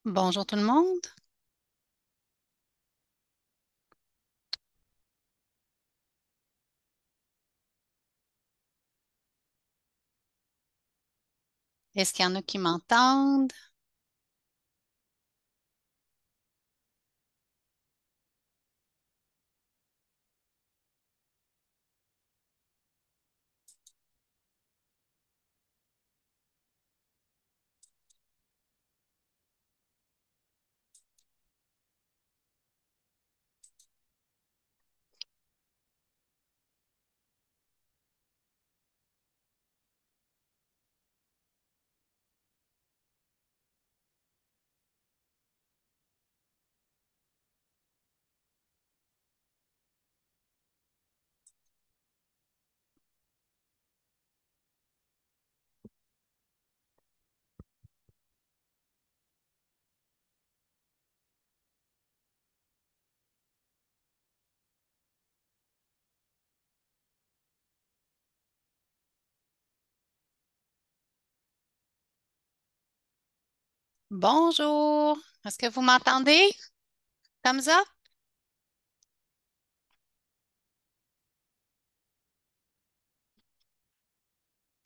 Bonjour tout le monde. Est-ce qu'il y en a qui m'entendent? Bonjour. Est-ce que vous m'entendez? Thumbs up?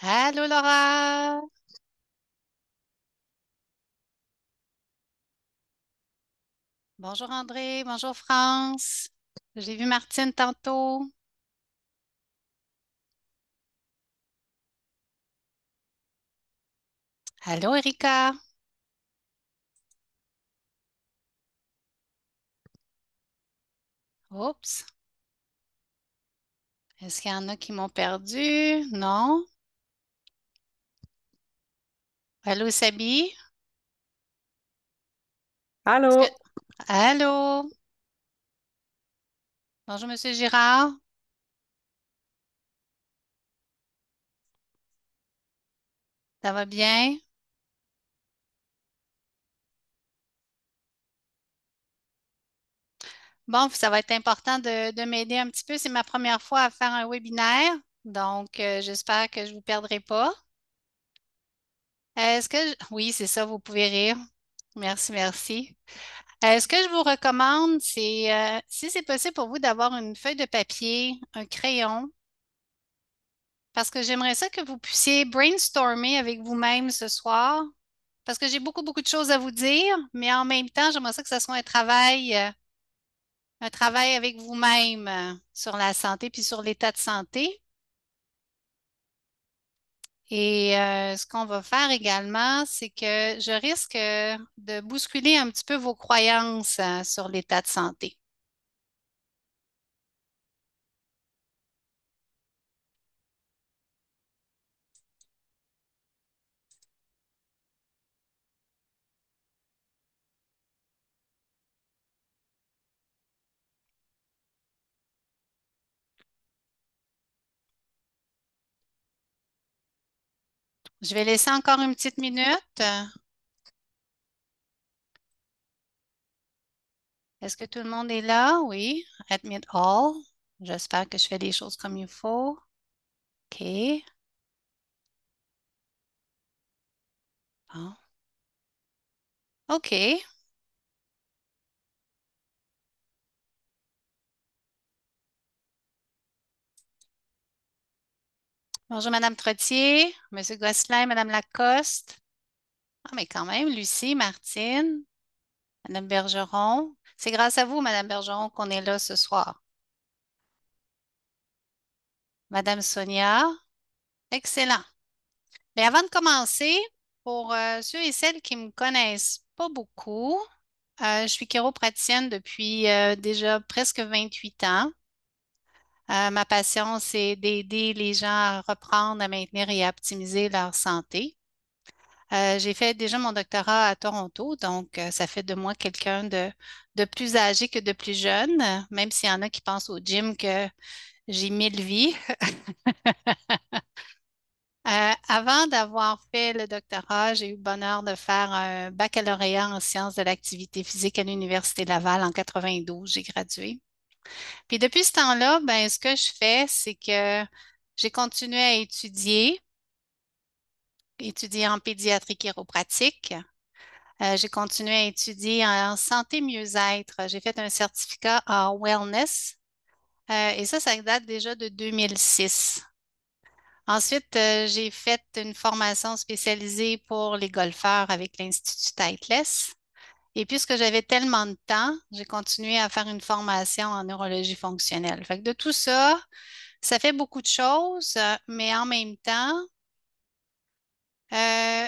Allô Laura. Bonjour André. Bonjour France. J'ai vu Martine tantôt. Allô Erika. Oups. Est-ce qu'il y en a qui m'ont perdu? Non. Allô Sabi. Est-ce que... Allô? Allô. Bonjour Monsieur Girard. Ça va bien? Bon, ça va être important de m'aider un petit peu. C'est ma première fois à faire un webinaire, donc j'espère que je ne vous perdrai pas. Oui, c'est ça, vous pouvez rire. Merci, merci. Ce que je vous recommande, c'est, si c'est possible pour vous, d'avoir une feuille de papier, un crayon, parce que j'aimerais ça que vous puissiez brainstormer avec vous-même ce soir, parce que j'ai beaucoup, beaucoup de choses à vous dire, mais en même temps, j'aimerais ça que ce soit un travail avec vous-même sur la santé puis sur l'état de santé. Et ce qu'on va faire également, c'est que je risque de bousculer un petit peu vos croyances sur l'état de santé. Je vais laisser encore une petite minute. Est-ce que tout le monde est là? Oui. Admit all. J'espère que je fais les choses comme il faut. OK. Bon. OK. Bonjour, Madame Trottier, Monsieur Gosselin, Madame Lacoste. Ah, mais quand même, Lucie, Martine, Madame Bergeron. C'est grâce à vous, Madame Bergeron, qu'on est là ce soir. Madame Sonia. Excellent. Mais avant de commencer, pour ceux et celles qui ne me connaissent pas beaucoup, je suis chiropraticienne depuis déjà presque 28 ans. Ma passion, c'est d'aider les gens à reprendre, à maintenir et à optimiser leur santé. J'ai fait déjà mon doctorat à Toronto, donc ça fait de moi quelqu'un de plus âgé que de plus jeune, même s'il y en a qui pensent au gym que j'ai 1000 vies. avant d'avoir fait le doctorat, j'ai eu le bonheur de faire un baccalauréat en sciences de l'activité physique à l'Université Laval en 92. J'ai gradué. Puis depuis ce temps-là, ben, ce que je fais, c'est que j'ai continué à étudier en pédiatrie chiropratique. J'ai continué à étudier en santé mieux-être. J'ai fait un certificat en wellness et ça date déjà de 2006. Ensuite, j'ai fait une formation spécialisée pour les golfeurs avec l'Institut Titleist. Et puisque j'avais tellement de temps, j'ai continué à faire une formation en neurologie fonctionnelle. Fait que de tout ça, ça fait beaucoup de choses, mais en même temps,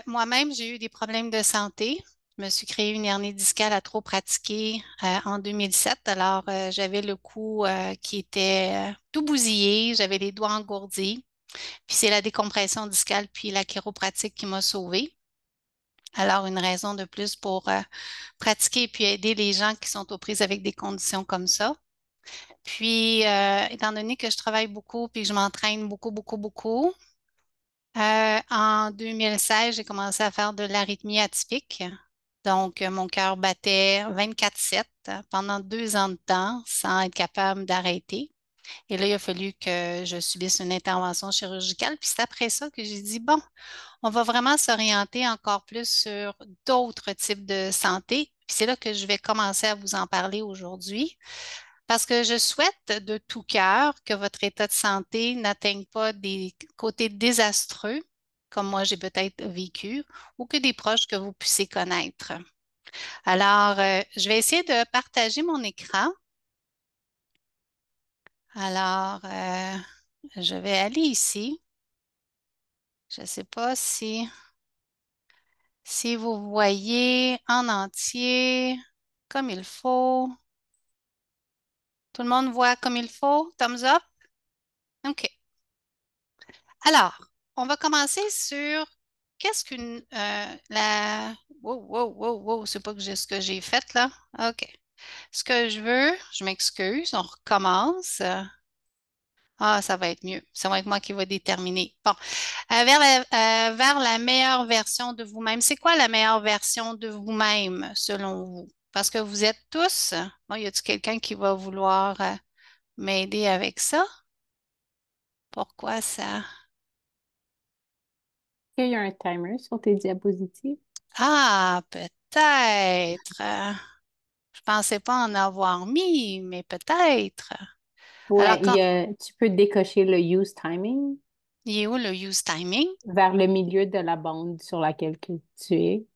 moi-même, j'ai eu des problèmes de santé. Je me suis créé une hernie discale à trop pratiquer en 2007. Alors, j'avais le cou qui était tout bousillé, j'avais les doigts engourdis. Puis c'est la décompression discale puis la chiropratique qui m'a sauvée. Alors, une raison de plus pour pratiquer et puis aider les gens qui sont aux prises avec des conditions comme ça. Puis, étant donné que je travaille beaucoup puis que je m'entraîne beaucoup, beaucoup, beaucoup, en 2016, j'ai commencé à faire de l'arythmie atypique. Donc, mon cœur battait 24/7 pendant 2 ans de temps sans être capable d'arrêter. Et là, il a fallu que je subisse une intervention chirurgicale. Puis c'est après ça que j'ai dit, bon, on va vraiment s'orienter encore plus sur d'autres types de santé. Puis c'est là que je vais commencer à vous en parler aujourd'hui. Parce que je souhaite de tout cœur que votre état de santé n'atteigne pas des côtés désastreux, comme moi j'ai peut-être vécu, ou que des proches que vous puissiez connaître. Alors, je vais essayer de partager mon écran. Alors, je vais aller ici. Je ne sais pas si vous voyez en entier comme il faut. Tout le monde voit comme il faut? Thumbs up? OK. Alors, on va commencer sur qu'est-ce qu'une la wow, wow, wow, wow, c'est pas que j'ai ce que j'ai fait là. OK. Ce que je veux, je m'excuse, on recommence. Ah, ça va être mieux. Ça va être moi qui va déterminer. Bon, vers la meilleure version de vous-même. C'est quoi la meilleure version de vous-même selon vous? Parce que vous êtes tous. Bon, y a-t-il quelqu'un qui va vouloir m'aider avec ça? Pourquoi ça? Il y a un timer sur tes diapositives. Ah, peut-être. Je pensais pas en avoir mis, mais peut-être. Alors, Ouais, tu peux décocher le use timing il est où le use timing? vers le milieu de la bande sur laquelle que tu es.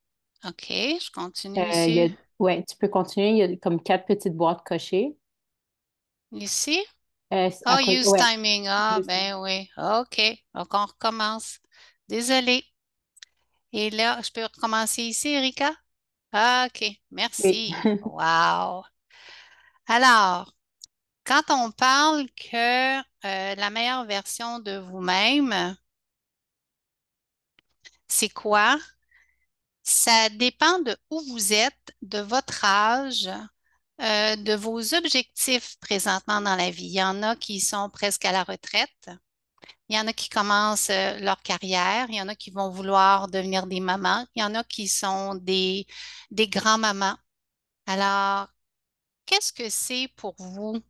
OK, je continue Il y a, ici. ouais, tu peux continuer. Il y a comme 4 petites boîtes cochées. Ici? À Oh, côté, use ouais, timing. Ah, use ben timing. oui. OK. Donc, on recommence. Désolée. Et là, je peux recommencer ici, Erika? Ah, OK. Oui. Merci. Wow. Alors, quand on parle que la meilleure version de vous-même, c'est quoi? Ça dépend de où vous êtes, de votre âge, de vos objectifs présentement dans la vie. Il y en a qui sont presque à la retraite. Il y en a qui commencent leur carrière. Il y en a qui vont vouloir devenir des mamans. Il y en a qui sont des grands-mamans. Alors, qu'est-ce que c'est pour vous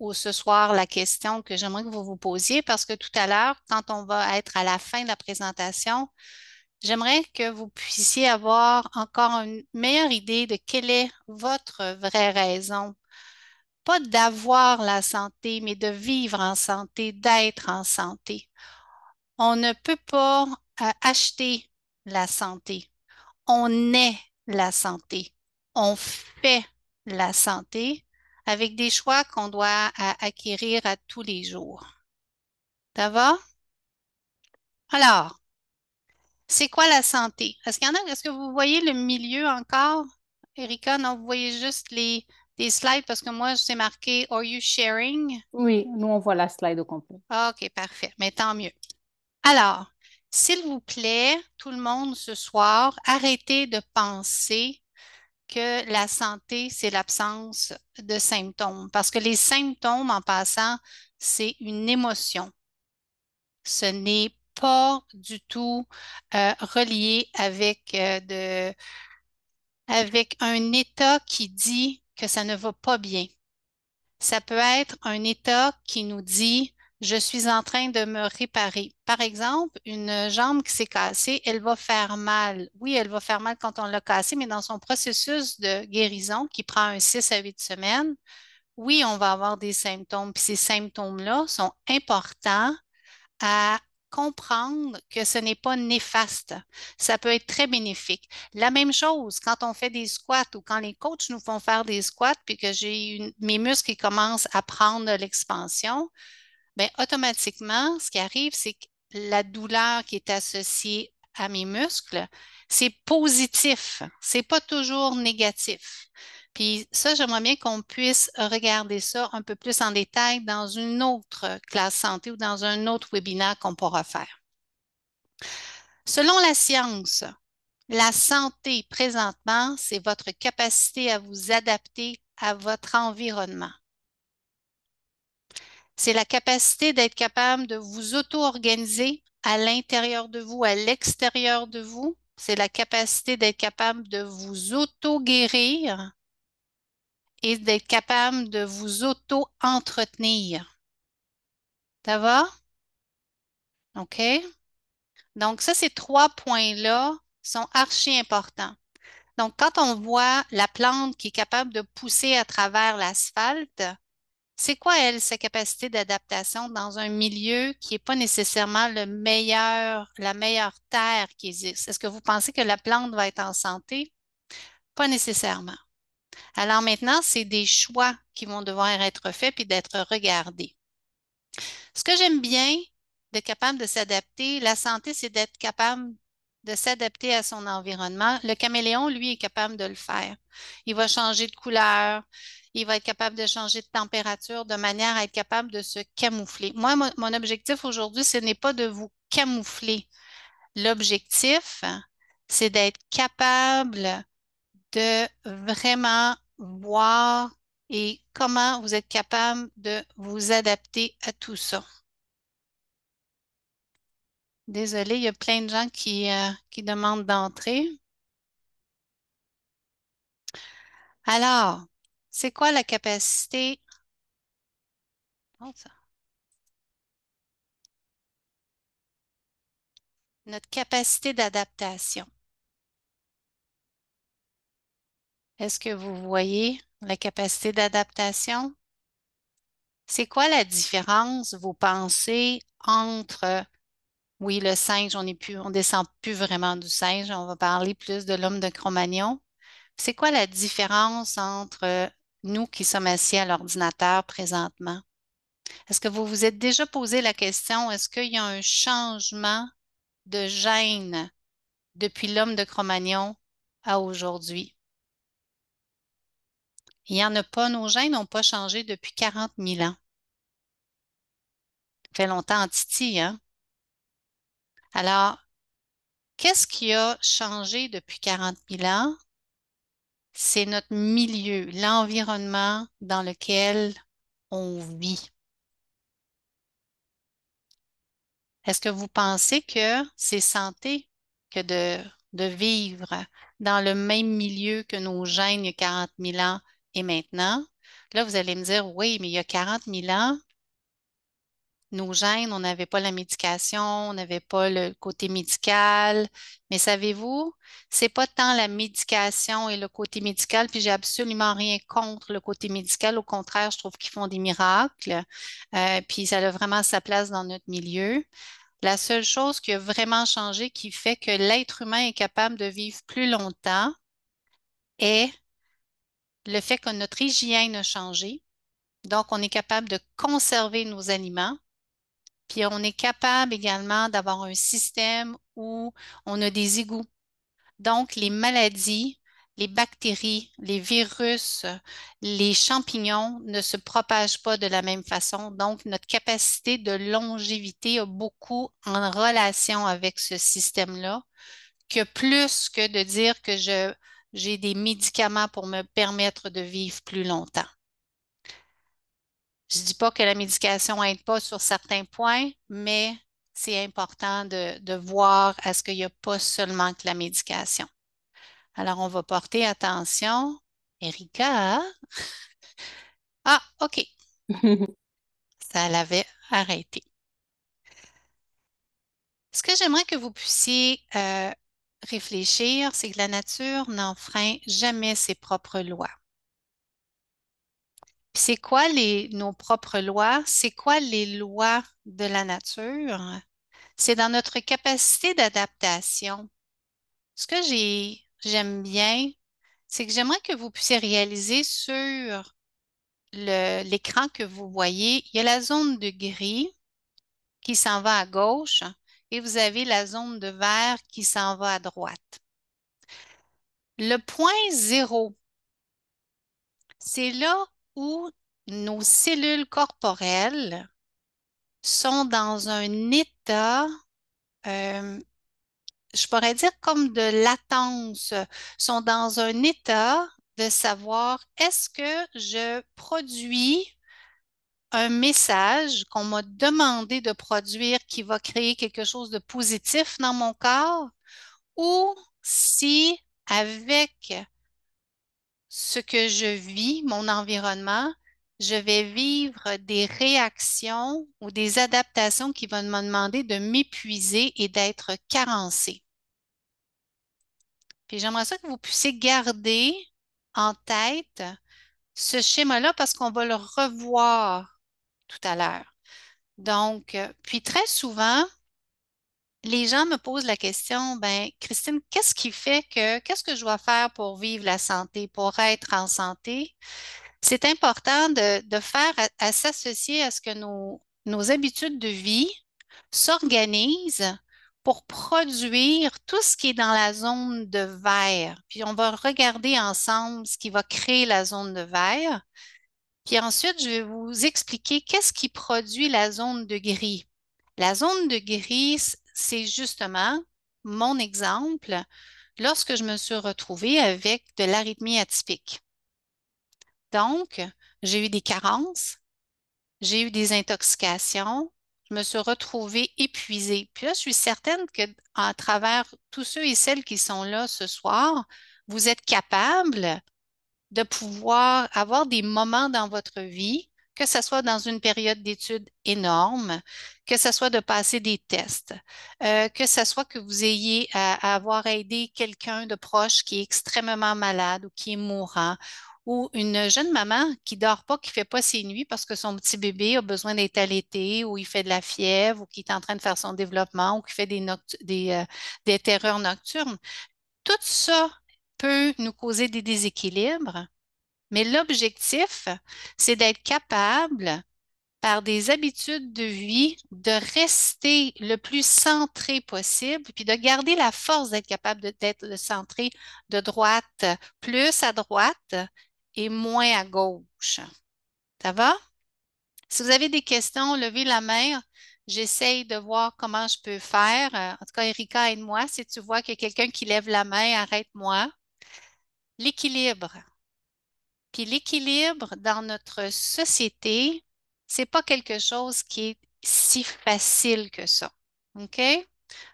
ou ce soir la question que j'aimerais que vous vous posiez? Parce que tout à l'heure, quand on va être à la fin de la présentation, j'aimerais que vous puissiez avoir encore une meilleure idée de quelle est votre vraie raison. Pas d'avoir la santé, mais de vivre en santé, d'être en santé. On ne peut pas acheter la santé. On est la santé. On fait la santé avec des choix qu'on doit acquérir à tous les jours. Ça va? Alors, c'est quoi la santé? Est-ce que vous voyez le milieu encore? Erika, non, vous voyez juste les slides parce que moi, c'est marqué Are you sharing? Oui, nous, on voit la slide au complet. OK, parfait. Mais tant mieux. Alors, s'il vous plaît, tout le monde ce soir, arrêtez de penser que la santé, c'est l'absence de symptômes. Parce que les symptômes, en passant, c'est une émotion. Ce n'est pas du tout relié avec un état qui dit que ça ne va pas bien. Ça peut être un état qui nous dit, je suis en train de me réparer. Par exemple, une jambe qui s'est cassée, elle va faire mal. Oui, elle va faire mal quand on l'a cassée, mais dans son processus de guérison qui prend un 6 à 8 semaines, oui, on va avoir des symptômes. Puis ces symptômes-là sont importants à comprendre que ce n'est pas néfaste. Ça peut être très bénéfique. La même chose quand on fait des squats ou quand les coachs nous font faire des squats puis que mes muscles qui commencent à prendre l'expansion, bien, automatiquement, ce qui arrive, c'est que la douleur qui est associée à mes muscles, c'est positif. C'est pas toujours négatif. Puis ça, j'aimerais bien qu'on puisse regarder ça un peu plus en détail dans une autre classe santé ou dans un autre webinaire qu'on pourra faire. Selon la science, la santé présentement, c'est votre capacité à vous adapter à votre environnement. C'est la capacité d'être capable de vous auto-organiser à l'intérieur de vous, à l'extérieur de vous. C'est la capacité d'être capable de vous auto-guérir et d'être capable de vous auto-entretenir. Ça va? OK? Donc, ça, ces trois points-là sont archi importants. Donc, quand on voit la plante qui est capable de pousser à travers l'asphalte, c'est quoi, elle, sa capacité d'adaptation dans un milieu qui n'est pas nécessairement la meilleure terre qui existe? Est-ce que vous pensez que la plante va être en santé? Pas nécessairement. Alors maintenant, c'est des choix qui vont devoir être faits puis d'être regardés. Ce que j'aime bien d'être capable de s'adapter, la santé, c'est d'être capable de s'adapter à son environnement. Le caméléon, lui, est capable de le faire. Il va changer de couleur, il va être capable de changer de température de manière à être capable de se camoufler. Moi, mon objectif aujourd'hui, ce n'est pas de vous camoufler. L'objectif, c'est d'être capable de vraiment voir et comment vous êtes capable de vous adapter à tout ça. Désolée, il y a plein de gens qui demandent d'entrer. Alors, c'est quoi la capacité? Oh, notre capacité d'adaptation. Est-ce que vous voyez la capacité d'adaptation? C'est quoi la différence, vous pensez, entre, oui, le singe, on descend plus vraiment du singe, on va parler plus de l'homme de Cro-Magnon. C'est quoi la différence entre nous qui sommes assis à l'ordinateur présentement? Est-ce que vous vous êtes déjà posé la question, est-ce qu'il y a un changement de gène depuis l'homme de Cro-Magnon à aujourd'hui? Il n'y en a pas, nos gènes n'ont pas changé depuis 40 000 ans. Ça fait longtemps en Titi, hein? Alors, qu'est-ce qui a changé depuis 40 000 ans? C'est notre milieu, l'environnement dans lequel on vit. Est-ce que vous pensez que c'est santé que de vivre dans le même milieu que nos gènes il y a 40 000 ans et maintenant? Là, vous allez me dire, oui, mais il y a 40 000 ans, nos gènes, on n'avait pas la médication, on n'avait pas le côté médical. Mais savez-vous, c'est pas tant la médication et le côté médical, puis j'ai absolument rien contre le côté médical. Au contraire, je trouve qu'ils font des miracles. Puis ça a vraiment sa place dans notre milieu. La seule chose qui a vraiment changé, qui fait que l'être humain est capable de vivre plus longtemps, est le fait que notre hygiène a changé. Donc, on est capable de conserver nos aliments, puis on est capable également d'avoir un système où on a des égouts. Donc, les maladies, les bactéries, les virus, les champignons ne se propagent pas de la même façon. Donc, notre capacité de longévité a beaucoup en relation avec ce système-là, que plus que de dire que j'ai des médicaments pour me permettre de vivre plus longtemps. Je ne dis pas que la médication n'aide pas sur certains points, mais c'est important de voir à ce qu'il n'y a pas seulement que la médication. Alors, on va porter attention. Erika, ah, OK, ça l'avait arrêté. Ce que j'aimerais que vous puissiez réfléchir, c'est que la nature n'enfreint jamais ses propres lois. Puis c'est quoi nos propres lois? C'est quoi les lois de la nature? C'est dans notre capacité d'adaptation. Ce que j'aime bien, c'est que j'aimerais que vous puissiez réaliser sur l'écran que vous voyez, il y a la zone de gris qui s'en va à gauche et vous avez la zone de vert qui s'en va à droite. Le point zéro, c'est là où nos cellules corporelles sont dans un état, euh, je pourrais dire comme de latence, sont dans un état de savoir est-ce que je produis un message qu'on m'a demandé de produire qui va créer quelque chose de positif dans mon corps ou si avec ce que je vis, mon environnement, je vais vivre des réactions ou des adaptations qui vont me demander de m'épuiser et d'être carencée. Puis j'aimerais ça que vous puissiez garder en tête ce schéma-là parce qu'on va le revoir tout à l'heure. Donc, puis très souvent, les gens me posent la question, ben, Christine, qu'est-ce que je dois faire pour vivre la santé, pour être en santé? C'est important de faire à s'associer à ce que nos habitudes de vie s'organisent pour produire tout ce qui est dans la zone de vert. Puis on va regarder ensemble ce qui va créer la zone de vert. Puis ensuite, je vais vous expliquer qu'est-ce qui produit la zone de gris. La zone de gris, c'est justement mon exemple lorsque je me suis retrouvée avec de l'arythmie atypique. Donc, j'ai eu des carences, j'ai eu des intoxications, je me suis retrouvée épuisée. Puis là, je suis certaine que à travers tous ceux et celles qui sont là ce soir, vous êtes capables de pouvoir avoir des moments dans votre vie, que ce soit dans une période d'études énorme, que ce soit de passer des tests, que ce soit que vous ayez à avoir aidé quelqu'un de proche qui est extrêmement malade ou qui est mourant, ou une jeune maman qui dort pas, qui fait pas ses nuits parce que son petit bébé a besoin d'être allaité, ou il fait de la fièvre, ou qui est en train de faire son développement, ou qui fait des terreurs nocturnes. Tout ça peut nous causer des déséquilibres, mais l'objectif, c'est d'être capable, par des habitudes de vie, de rester le plus centré possible, puis de garder la force d'être capable d'être centré de droite, plus à droite et moins à gauche. Ça va? Si vous avez des questions, levez la main. J'essaye de voir comment je peux faire. En tout cas, Erika, aide-moi. Si tu vois qu'il y a quelqu'un qui lève la main, arrête-moi. L'équilibre. Puis l'équilibre dans notre société, c'est pas quelque chose qui est si facile que ça. OK?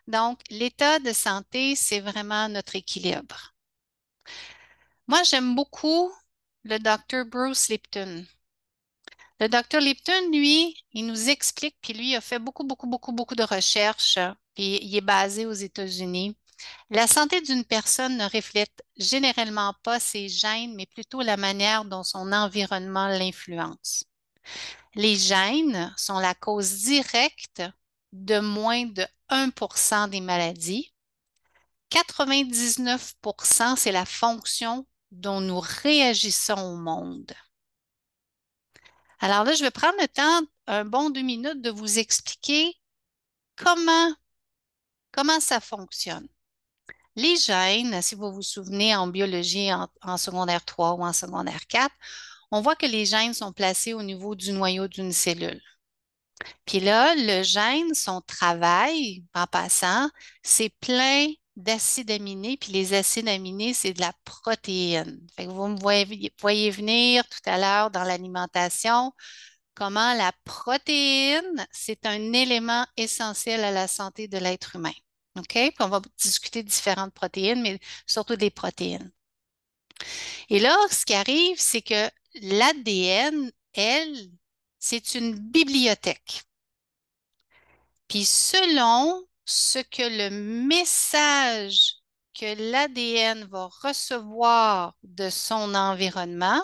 Donc, l'état de santé, c'est vraiment notre équilibre. Moi, j'aime beaucoup le docteur Bruce Lipton. Le docteur Lipton, lui, il nous explique, puis lui, il a fait beaucoup, beaucoup, beaucoup, beaucoup de recherches, puis il est basé aux États-Unis. La santé d'une personne ne reflète généralement pas ses gènes, mais plutôt la manière dont son environnement l'influence. Les gènes sont la cause directe de moins de 1% des maladies. 99%, c'est la fonction dont nous réagissons au monde. Alors là, je vais prendre le temps, un bon 2 minutes, de vous expliquer comment, comment ça fonctionne. Les gènes, si vous vous souvenez en biologie en secondaire 3 ou en secondaire 4, on voit que les gènes sont placés au niveau du noyau d'une cellule. Puis là, le gène, son travail, en passant, c'est plein d'acides aminés, puis les acides aminés, c'est de la protéine. Fait que vous me voyez venir tout à l'heure dans l'alimentation. comment la protéine, c'est un élément essentiel à la santé de l'être humain. OK? Puis on va discuter de différentes protéines, mais surtout des protéines. Et là, ce qui arrive, c'est que l'ADN, elle, c'est une bibliothèque. Puis selon ce que le message que l'ADN va recevoir de son environnement,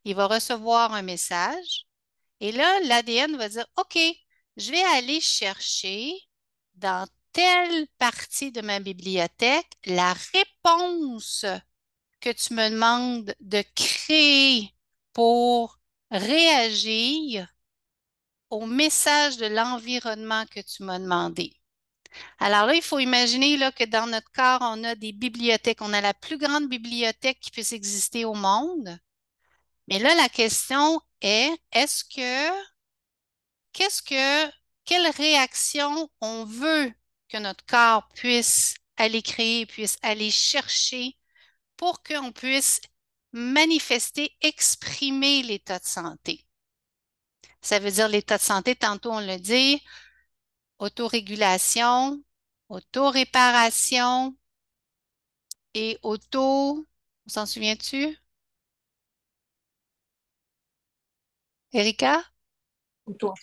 il va recevoir un message. Et là, l'ADN va dire, OK, je vais aller chercher dans telle partie de ma bibliothèque la réponse que tu me demandes de créer pour réagir au message de l'environnement que tu m'as demandé. Alors là, il faut imaginer là, que dans notre corps, on a des bibliothèques. On a la plus grande bibliothèque qui puisse exister au monde. Mais là, la question est, qu'est-ce que, quelle réaction on veut que notre corps puisse aller créer, puisse aller chercher pour qu'on puisse manifester, exprimer l'état de santé. Ça veut dire l'état de santé, tantôt on le dit, autorégulation, autoréparation et on s'en souvient-tu, Erika?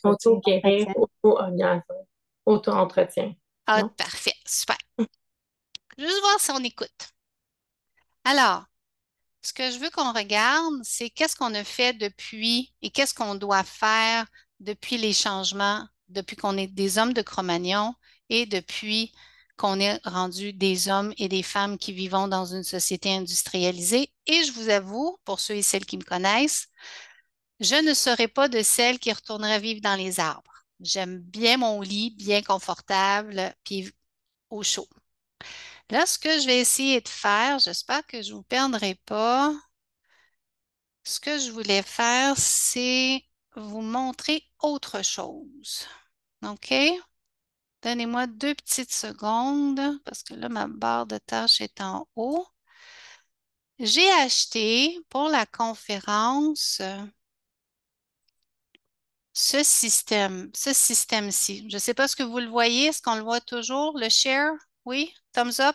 Auto-guérir, auto-organisation, auto-entretien. Ah, Non? parfait, super. Juste voir si on écoute. Alors, ce que je veux qu'on regarde, c'est qu'est-ce qu'on a fait depuis et qu'est-ce qu'on doit faire depuis les changements, depuis qu'on est des hommes de Cro-Magnon et depuis qu'on est rendu des hommes et des femmes qui vivons dans une société industrialisée. Et je vous avoue, pour ceux et celles qui me connaissent, je ne serai pas de celles qui retourneraient vivre dans les arbres. J'aime bien mon lit, bien confortable, puis au chaud. Là, ce que je vais essayer de faire, j'espère que je ne vous perdrai pas. Ce que je voulais faire, c'est vous montrer autre chose. OK? Donnez-moi 2 petites secondes parce que là, ma barre de tâches est en haut. J'ai acheté pour la conférence ce système-ci. Je ne sais pas ce que vous le voyez. Est-ce qu'on le voit toujours, le share? Oui? Thumbs up?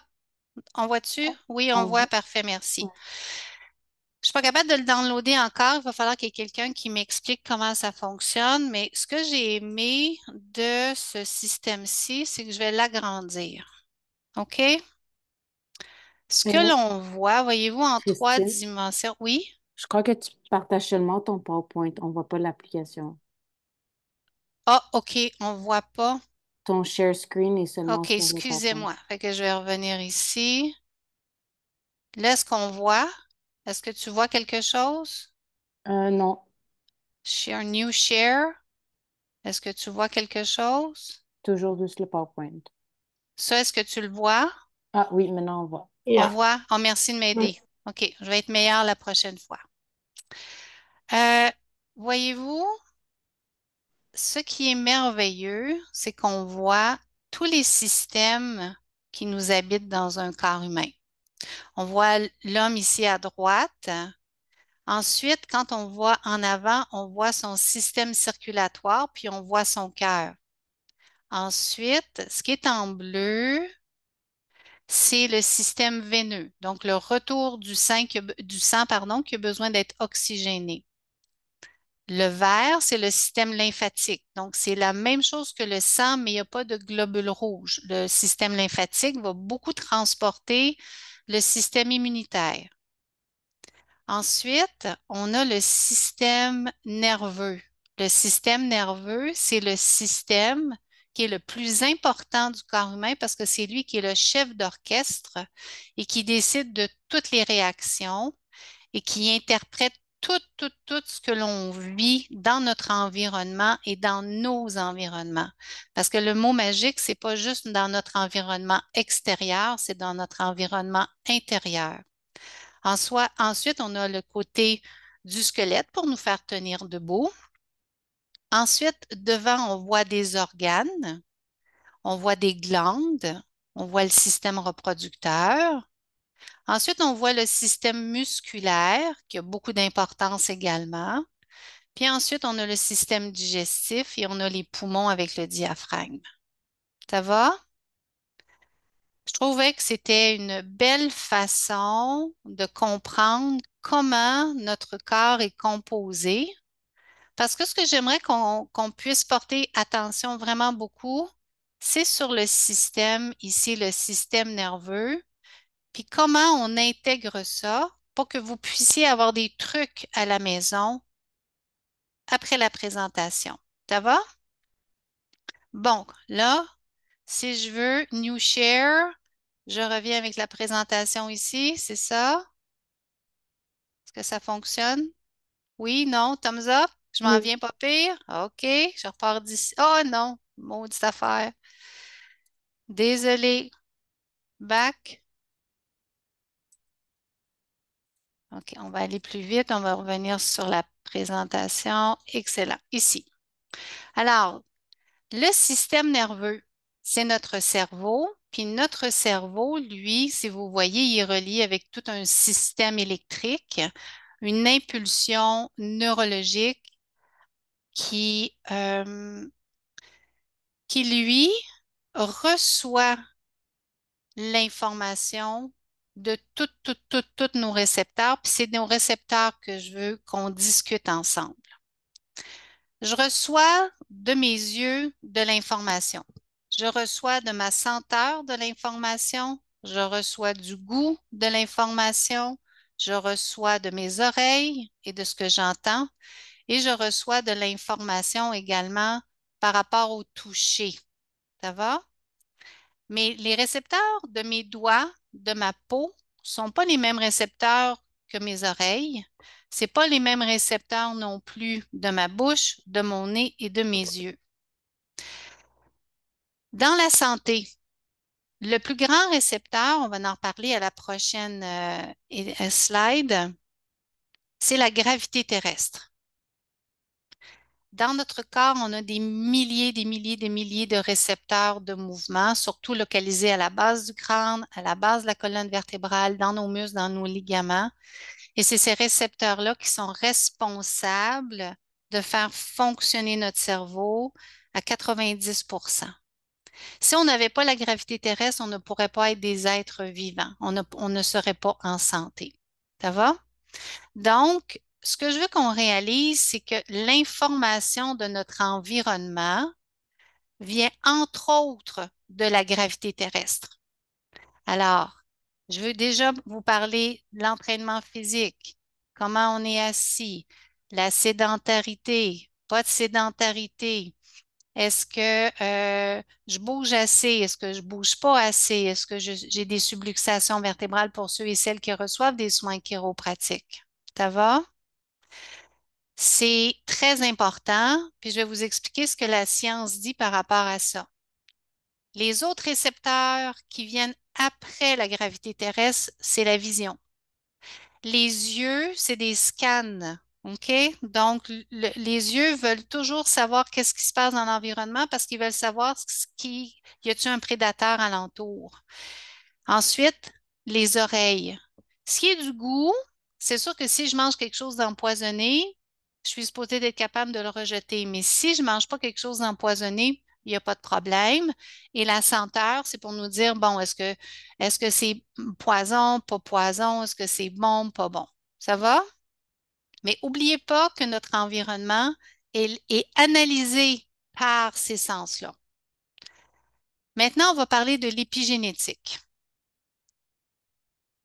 On voit-tu? Oui, on On voit. voit. Parfait, merci. Ouais. Je suis pas capable de le downloader encore. Il va falloir qu'il y ait quelqu'un qui m'explique comment ça fonctionne. Mais ce que j'ai aimé de ce système-ci, c'est que je vais l'agrandir. OK? Ce que Euh, l'on voit, voyez-vous, en trois Christine, dimensions. Oui? je crois que tu partages seulement ton PowerPoint. On voit pas l'application. Ah, OK, on voit pas. Ton share screen est seulement OK, sur le PowerPoint. excusez-moi. Fait que je vais revenir ici. Là, est-ce qu'on voit? Est-ce que tu vois quelque chose? Non, Share, new share. Est-ce que tu vois quelque chose? toujours juste le PowerPoint. Ça, est-ce que tu le vois? Ah oui, maintenant on voit. On Yeah. voit? Oh, merci de Oui. m'aider. OK, je vais être meilleure la prochaine fois. Euh, voyez-vous, ce qui est merveilleux, c'est qu'on voit tous les systèmes qui nous habitent dans un corps humain. On voit l'homme ici à droite. Ensuite, quand on voit en avant, on voit son système circulatoire, puis on voit son cœur. Ensuite, ce qui est en bleu, c'est le système veineux, donc le retour du sang, pardon, qui a besoin d'être oxygéné. Le vert, c'est le système lymphatique. Donc, c'est la même chose que le sang, mais il n'y a pas de globules rouges. Le système lymphatique va beaucoup transporter le système immunitaire. Ensuite, on a le système nerveux. Le système nerveux, c'est le système qui est le plus important du corps humain parce que c'est lui qui est le chef d'orchestre et qui décide de toutes les réactions et qui interprète tout ce que l'on vit dans notre environnement et dans nos environnements. Parce que le mot magique, c'est pas juste dans notre environnement extérieur, c'est dans notre environnement intérieur. Ensuite, on a le côté du squelette pour nous faire tenir debout. Ensuite, devant, on voit des organes, on voit des glandes, on voit le système reproducteur. Ensuite, on voit le système musculaire qui a beaucoup d'importance également. Puis ensuite, on a le système digestif et on a les poumons avec le diaphragme. Ça va? Je trouvais que c'était une belle façon de comprendre comment notre corps est composé. Parce que ce que j'aimerais qu'on puisse porter attention vraiment beaucoup, c'est sur le système, ici, le système nerveux, puis comment on intègre ça pour que vous puissiez avoir des trucs à la maison après la présentation. Ça va? Bon, là, si je veux New Share, je reviens avec la présentation ici, c'est ça? Est-ce que ça fonctionne? Oui, non, thumbs up? Je m'en Oui. viens pas pire? OK, je repars d'ici. Oh non, maudite affaire. Désolé. Back. OK, on va aller plus vite. On va revenir sur la présentation. Excellent. Ici. Alors, le système nerveux, c'est notre cerveau. Puis notre cerveau, lui, si vous voyez, il est relié avec tout un système électrique, une impulsion neurologique qui, qui lui, reçoit l'information de tous nos récepteurs. Puis c'est nos récepteurs que je veux qu'on discute ensemble. Je reçois de mes yeux de l'information. Je reçois de ma senteur de l'information. Je reçois du goût de l'information. Je reçois de mes oreilles et de ce que j'entends. Et je reçois de l'information également par rapport au toucher. Ça va? Mais les récepteurs de mes doigts, de ma peau, ne sont pas les mêmes récepteurs que mes oreilles. Ce pas les mêmes récepteurs non plus de ma bouche, de mon nez et de mes yeux. Dans la santé, le plus grand récepteur, on va en reparler à la prochaine slide, c'est la gravité terrestre. Dans notre corps, on a des milliers de récepteurs de mouvement, surtout localisés à la base du crâne, à la base de la colonne vertébrale, dans nos muscles, dans nos ligaments. Et c'est ces récepteurs-là qui sont responsables de faire fonctionner notre cerveau à 90. Si on n'avait pas la gravité terrestre, on ne pourrait pas être des êtres vivants. On ne serait pas en santé. Ça va? Donc, ce que je veux qu'on réalise, c'est que l'information de notre environnement vient entre autres de la gravité terrestre. Alors, je veux déjà vous parler de l'entraînement physique, comment on est assis, la sédentarité, pas de sédentarité. Est-ce que je bouge assez? Est-ce que je bouge pas assez? Est-ce que j'ai des subluxations vertébrales pour ceux et celles qui reçoivent des soins chiropratiques? Ça va? C'est très important, puis je vais vous expliquer ce que la science dit par rapport à ça. Les autres récepteurs qui viennent après la gravité terrestre, c'est la vision. Les yeux, c'est des scans. OK? Donc, les yeux veulent toujours savoir qu'est-ce qui se passe dans l'environnement parce qu'ils veulent savoir y a-t-il un prédateur alentour. Ensuite, les oreilles. Ce qui est du goût, c'est sûr que si je mange quelque chose d'empoisonné, je suis supposée d'être capable de le rejeter. Mais si je ne mange pas quelque chose d'empoisonné, il n'y a pas de problème. Et la senteur, c'est pour nous dire, bon, est-ce que c'est poison, pas poison? Est-ce que c'est bon, pas bon? Ça va? Mais n'oubliez pas que notre environnement est analysé par ces sens-là. Maintenant, on va parler de l'épigénétique.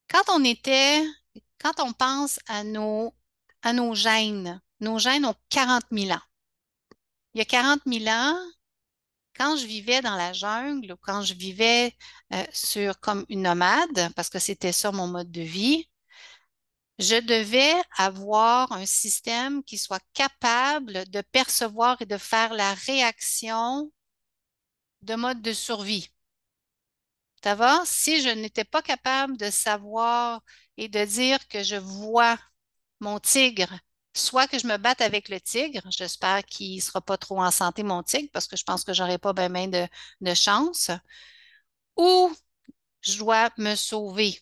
Quand on était, quand on pense à nos gènes ont 40 000 ans. Il y a 40 000 ans, quand je vivais dans la jungle ou quand je vivais comme une nomade, parce que c'était ça mon mode de vie, je devais avoir un système qui soit capable de percevoir et de faire la réaction de mode de survie. Ça va? Si je n'étais pas capable de savoir et de dire que je vois mon tigre, soit que je me batte avec le tigre, j'espère qu'il ne sera pas trop en santé, mon tigre, parce que je pense que je n'aurai pas bien de chance, ou je dois me sauver.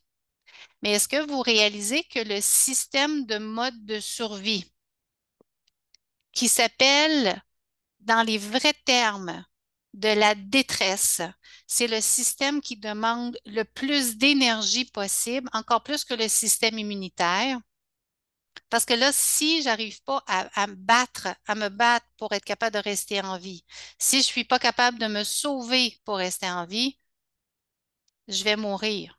Mais est-ce que vous réalisez que le système de mode de survie qui s'appelle, dans les vrais termes, de la détresse. C'est le système qui demande le plus d'énergie possible, encore plus que le système immunitaire. Parce que là, si j'arrive pas à me battre pour être capable de rester en vie, si je suis pas capable de me sauver pour rester en vie, je vais mourir.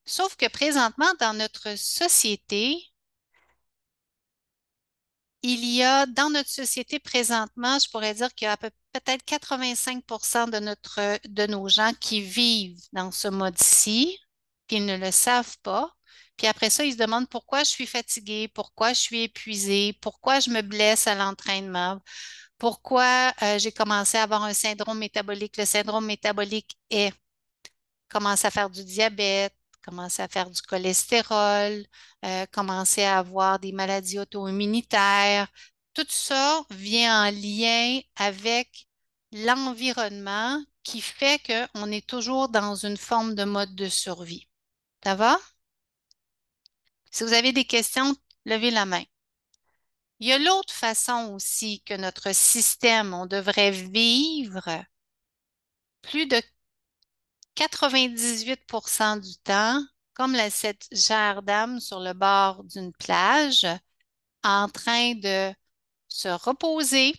Sauf que présentement, dans notre société, il y a dans notre société présentement, je pourrais dire qu'il y a peut-être 85% de nos gens qui vivent dans ce mode-ci, puis ils ne le savent pas. Puis après ça, ils se demandent pourquoi je suis fatiguée, pourquoi je suis épuisée, pourquoi je me blesse à l'entraînement, pourquoi j'ai commencé à avoir un syndrome métabolique. Le syndrome métabolique est commencer à faire du diabète, commencer à faire du cholestérol, commencer à avoir des maladies auto-immunitaires. Tout ça vient en lien avec l'environnement qui fait qu'on est toujours dans une forme de mode de survie. Ça va? Si vous avez des questions, levez la main. Il y a l'autre façon aussi que notre système, on devrait vivre plus de 98% du temps, comme cette chère dame sur le bord d'une plage, en train de se reposer,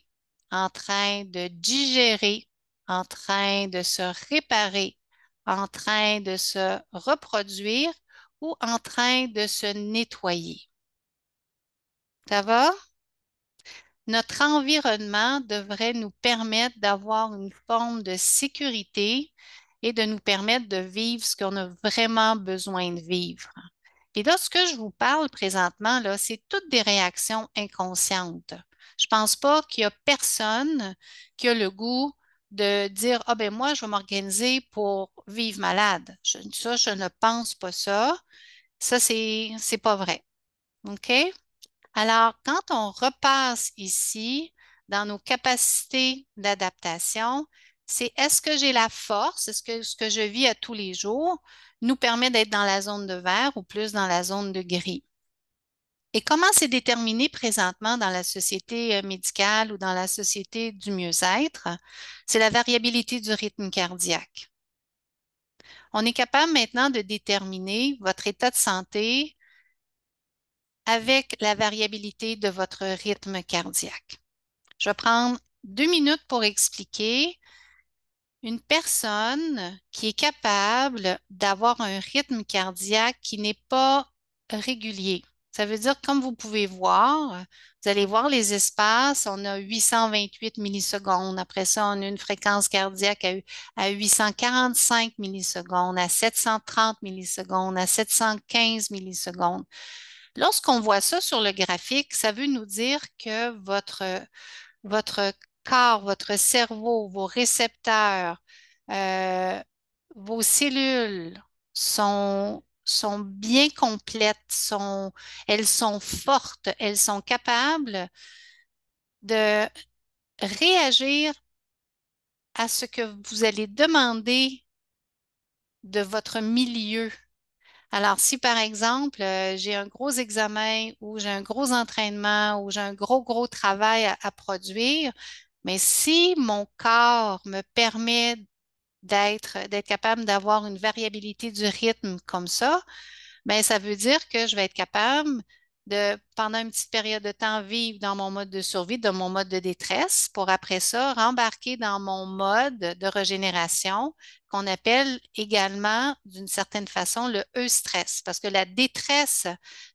en train de digérer, en train de se réparer, en train de se reproduire ou en train de se nettoyer. Ça va? Notre environnement devrait nous permettre d'avoir une forme de sécurité et de nous permettre de vivre ce qu'on a vraiment besoin de vivre. Et là, ce que je vous parle présentement, là, c'est toutes des réactions inconscientes. Je ne pense pas qu'il y a personne qui a le goût de dire, ah ben moi, je vais m'organiser pour vivre malade. Je ne pense pas ça. Ça, c'est pas vrai. OK? Alors, quand on repasse ici dans nos capacités d'adaptation, c'est est-ce que j'ai la force, est-ce que ce que je vis à tous les jours nous permet d'être dans la zone de vert ou plus dans la zone de gris? Et comment c'est déterminé présentement dans la société médicale ou dans la société du mieux-être? C'est la variabilité du rythme cardiaque. On est capable maintenant de déterminer votre état de santé avec la variabilité de votre rythme cardiaque. Je vais prendre 2 minutes pour expliquer une personne qui est capable d'avoir un rythme cardiaque qui n'est pas régulier. Ça veut dire, comme vous pouvez voir, vous allez voir les espaces, on a 828 millisecondes. Après ça, on a une fréquence cardiaque à 845 millisecondes, à 730 millisecondes, à 715 millisecondes. Lorsqu'on voit ça sur le graphique, ça veut nous dire que votre corps, votre cerveau, vos récepteurs, euh, vos cellules sont bien complètes, elles sont fortes, elles sont capables de réagir à ce que vous allez demander de votre milieu. Alors, si par exemple, j'ai un gros examen ou j'ai un gros entraînement ou j'ai un gros travail à produire, mais si mon corps me permet d'être capable d'avoir une variabilité du rythme comme ça, ben, ça veut dire que je vais être capable de, pendant une petite période de temps, vivre dans mon mode de survie, dans mon mode de détresse, pour après ça, rembarquer dans mon mode de régénération, qu'on appelle également, d'une certaine façon, le E-stress. Parce que la détresse,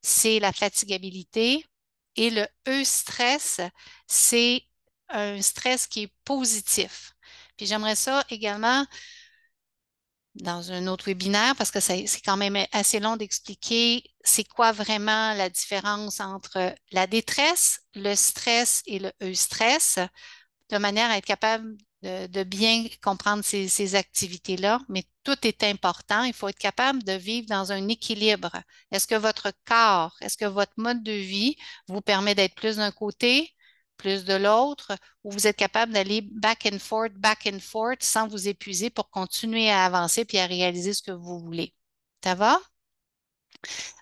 c'est la fatigabilité et le E-stress, c'est un stress qui est positif. Puis j'aimerais ça également dans un autre webinaire parce que c'est quand même assez long d'expliquer c'est quoi vraiment la différence entre la détresse, le stress et le eustress, de manière à être capable de bien comprendre ces activités-là. Mais tout est important. Il faut être capable de vivre dans un équilibre. Est-ce que votre corps, est-ce que votre mode de vie vous permet d'être plus d'un côté, plus de l'autre, ou vous êtes capable d'aller back and forth sans vous épuiser pour continuer à avancer puis à réaliser ce que vous voulez? Ça va?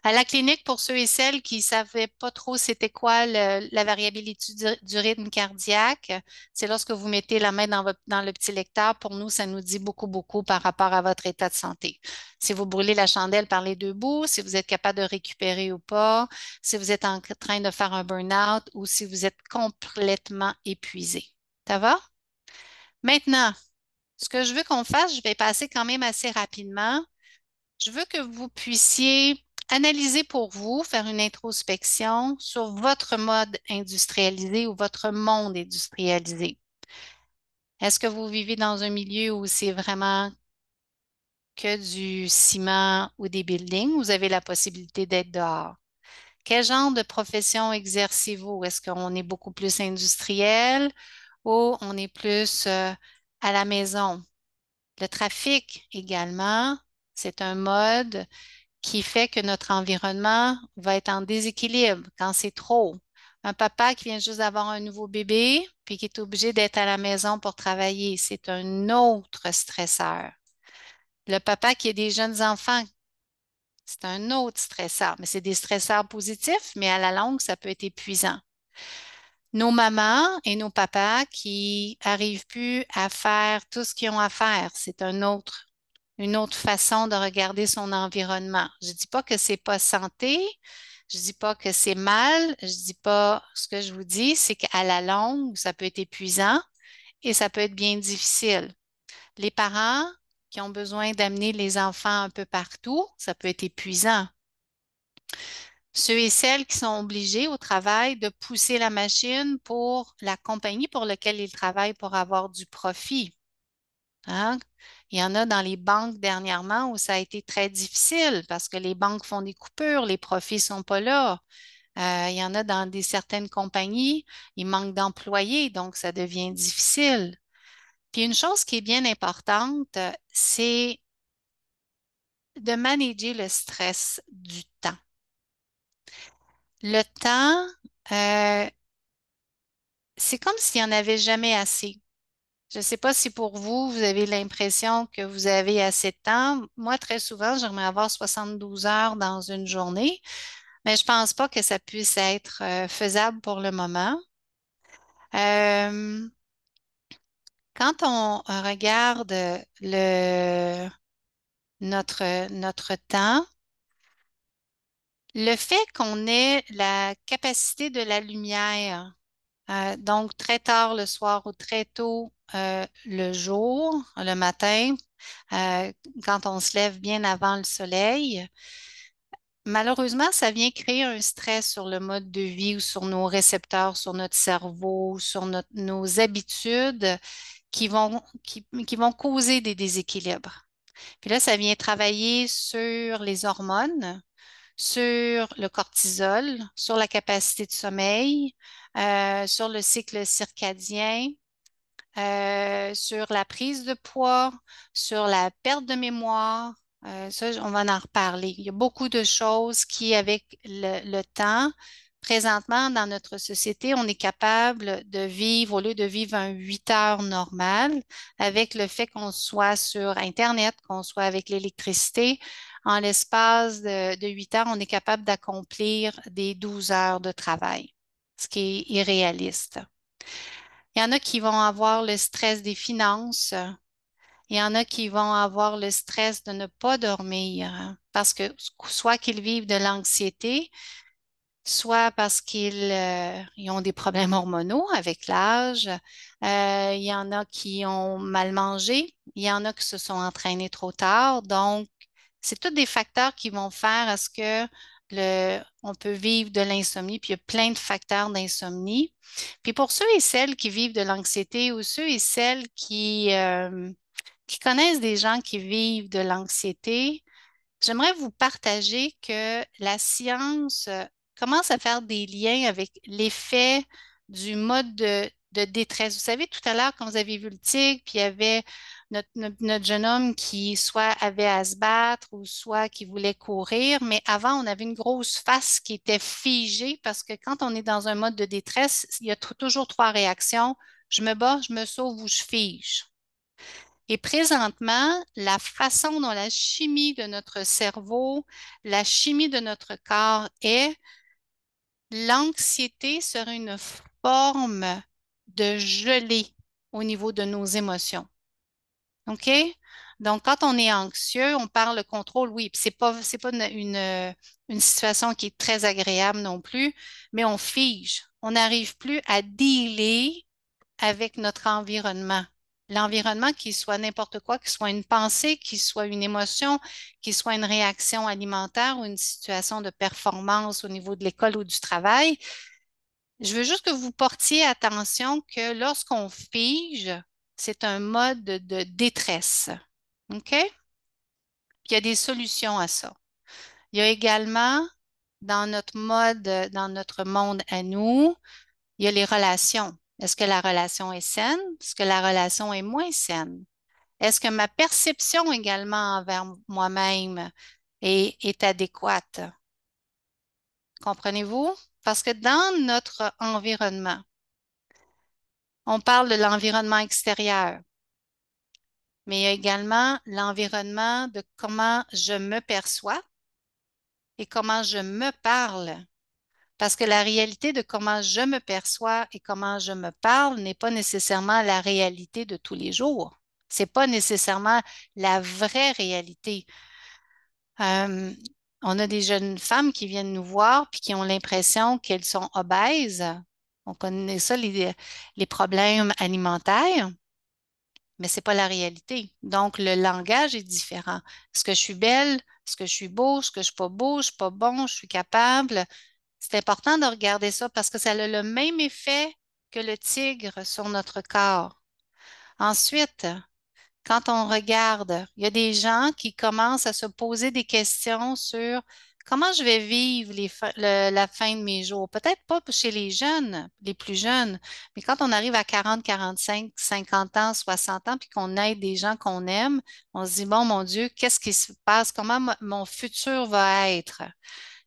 À la clinique, pour ceux et celles qui ne savaient pas trop c'était quoi la variabilité du rythme cardiaque, c'est lorsque vous mettez la main dans le petit lecteur. Pour nous, ça nous dit beaucoup, beaucoup par rapport à votre état de santé. Si vous brûlez la chandelle par les deux bouts, si vous êtes capable de récupérer ou pas, si vous êtes en train de faire un burn-out ou si vous êtes complètement épuisé. Ça va? Maintenant, ce que je veux qu'on fasse, je vais passer quand même assez rapidement. Je veux que vous puissiez analyser pour vous, faire une introspection sur votre mode industrialisé ou votre monde industrialisé. Est-ce que vous vivez dans un milieu où c'est vraiment que du ciment ou des buildings? Vous avez la possibilité d'être dehors. Quel genre de profession exercez-vous? Est-ce qu'on est beaucoup plus industriel ou on est plus à la maison? Le trafic également, c'est un mode qui fait que notre environnement va être en déséquilibre quand c'est trop. Un papa qui vient juste d'avoir un nouveau bébé, puis qui est obligé d'être à la maison pour travailler, c'est un autre stresseur. Le papa qui a des jeunes enfants, c'est un autre stresseur, mais c'est des stresseurs positifs, mais à la longue, ça peut être épuisant. Nos mamans et nos papas qui arrivent plus à faire tout ce qu'ils ont à faire, c'est une autre façon de regarder son environnement. Je dis pas que c'est pas santé, je dis pas que c'est mal, je dis pas ce que je vous dis, c'est qu'à la longue, ça peut être épuisant et ça peut être bien difficile. Les parents qui ont besoin d'amener les enfants un peu partout, ça peut être épuisant. Ceux et celles qui sont obligés au travail de pousser la machine pour la compagnie pour laquelle ils travaillent pour avoir du profit. Hein? Il y en a dans les banques dernièrement où ça a été très difficile parce que les banques font des coupures, les profits ne sont pas là. Il y en a dans certaines compagnies, il manque d'employés, donc ça devient difficile. Puis une chose qui est bien importante, c'est de manager le stress du temps. Le temps, euh, c'est comme s'il n'y en avait jamais assez. Je ne sais pas si pour vous, vous avez l'impression que vous avez assez de temps. Moi, très souvent, j'aimerais avoir 72 heures dans une journée, mais je ne pense pas que ça puisse être faisable pour le moment. Euh, Quand on regarde notre temps, le fait qu'on ait la capacité de la lumière, donc très tard le soir ou très tôt le jour, le matin, euh, quand on se lève bien avant le soleil, malheureusement, ça vient créer un stress sur le mode de vie ou sur nos récepteurs, sur notre cerveau, sur nos habitudes qui vont causer des déséquilibres. Puis là, ça vient travailler sur les hormones, sur le cortisol, sur la capacité de sommeil, sur le cycle circadien, sur la prise de poids, sur la perte de mémoire. Ça, on va en reparler. Il y a beaucoup de choses qui, avec le temps, présentement, dans notre société, on est capable de vivre, au lieu de vivre un 8 heures normal, avec le fait qu'on soit sur Internet, qu'on soit avec l'électricité, en l'espace de 8 heures, on est capable d'accomplir des 12 heures de travail, ce qui est irréaliste. Il y en a qui vont avoir le stress des finances. Il y en a qui vont avoir le stress de ne pas dormir parce que soit qu'ils vivent de l'anxiété, soit parce ils ont des problèmes hormonaux avec l'âge. Il y en a qui ont mal mangé. Il y en a qui se sont entraînés trop tard. Donc, c'est tous des facteurs qui vont faire à ce que on peut vivre de l'insomnie, puis il y a plein de facteurs d'insomnie. Puis pour ceux et celles qui vivent de l'anxiété ou ceux et celles qui connaissent des gens qui vivent de l'anxiété, j'aimerais vous partager que la science commence à faire des liens avec l'effet du mode de détresse. Vous savez, tout à l'heure, quand vous avez vu le tigre, puis il y avait notre jeune homme qui soit avait à se battre ou soit qui voulait courir, mais avant, on avait une grosse face qui était figée parce que quand on est dans un mode de détresse, il y a toujours trois réactions. Je me bats, je me sauve ou je fige. Et présentement, la façon dont la chimie de notre cerveau, la chimie de notre corps est, l'anxiété serait une forme de gelée au niveau de nos émotions. OK? Donc, quand on est anxieux, on parle de contrôle, oui, puis c'est pas une situation qui est très agréable non plus, mais on fige. On n'arrive plus à dealer avec notre environnement. L'environnement, qu'il soit n'importe quoi, qu'il soit une pensée, qu'il soit une émotion, qu'il soit une réaction alimentaire ou une situation de performance au niveau de l'école ou du travail. Je veux juste que vous portiez attention que lorsqu'on fige, c'est un mode de détresse. OK? Puis il y a des solutions à ça. Il y a également, dans notre monde à nous, il y a les relations. Est-ce que la relation est saine? Est-ce que la relation est moins saine? Est-ce que ma perception également envers moi-même est adéquate? Comprenez-vous? Parce que dans notre environnement, on parle de l'environnement extérieur, mais il y a également l'environnement de comment je me perçois et comment je me parle. Parce que la réalité de comment je me perçois et comment je me parle n'est pas nécessairement la réalité de tous les jours. C'est pas nécessairement la vraie réalité. Euh, on a des jeunes femmes qui viennent nous voir puis qui ont l'impression qu'elles sont obèses. On connaît ça, les problèmes alimentaires, mais c'est pas la réalité. Donc, le langage est différent. Est-ce que je suis belle? Est-ce que je suis beau? Est-ce que je suis pas beau? Je suis pas bon? Je suis capable? C'est important de regarder ça parce que ça a le même effet que le tigre sur notre corps. Ensuite, quand on regarde, il y a des gens qui commencent à se poser des questions sur comment je vais vivre la fin de mes jours. Peut-être pas chez les jeunes, les plus jeunes, mais quand on arrive à 40, 45, 50 ans, 60 ans, puis qu'on aide des gens qu'on aime, on se dit, bon, mon Dieu, qu'est-ce qui se passe? Comment mon futur va être?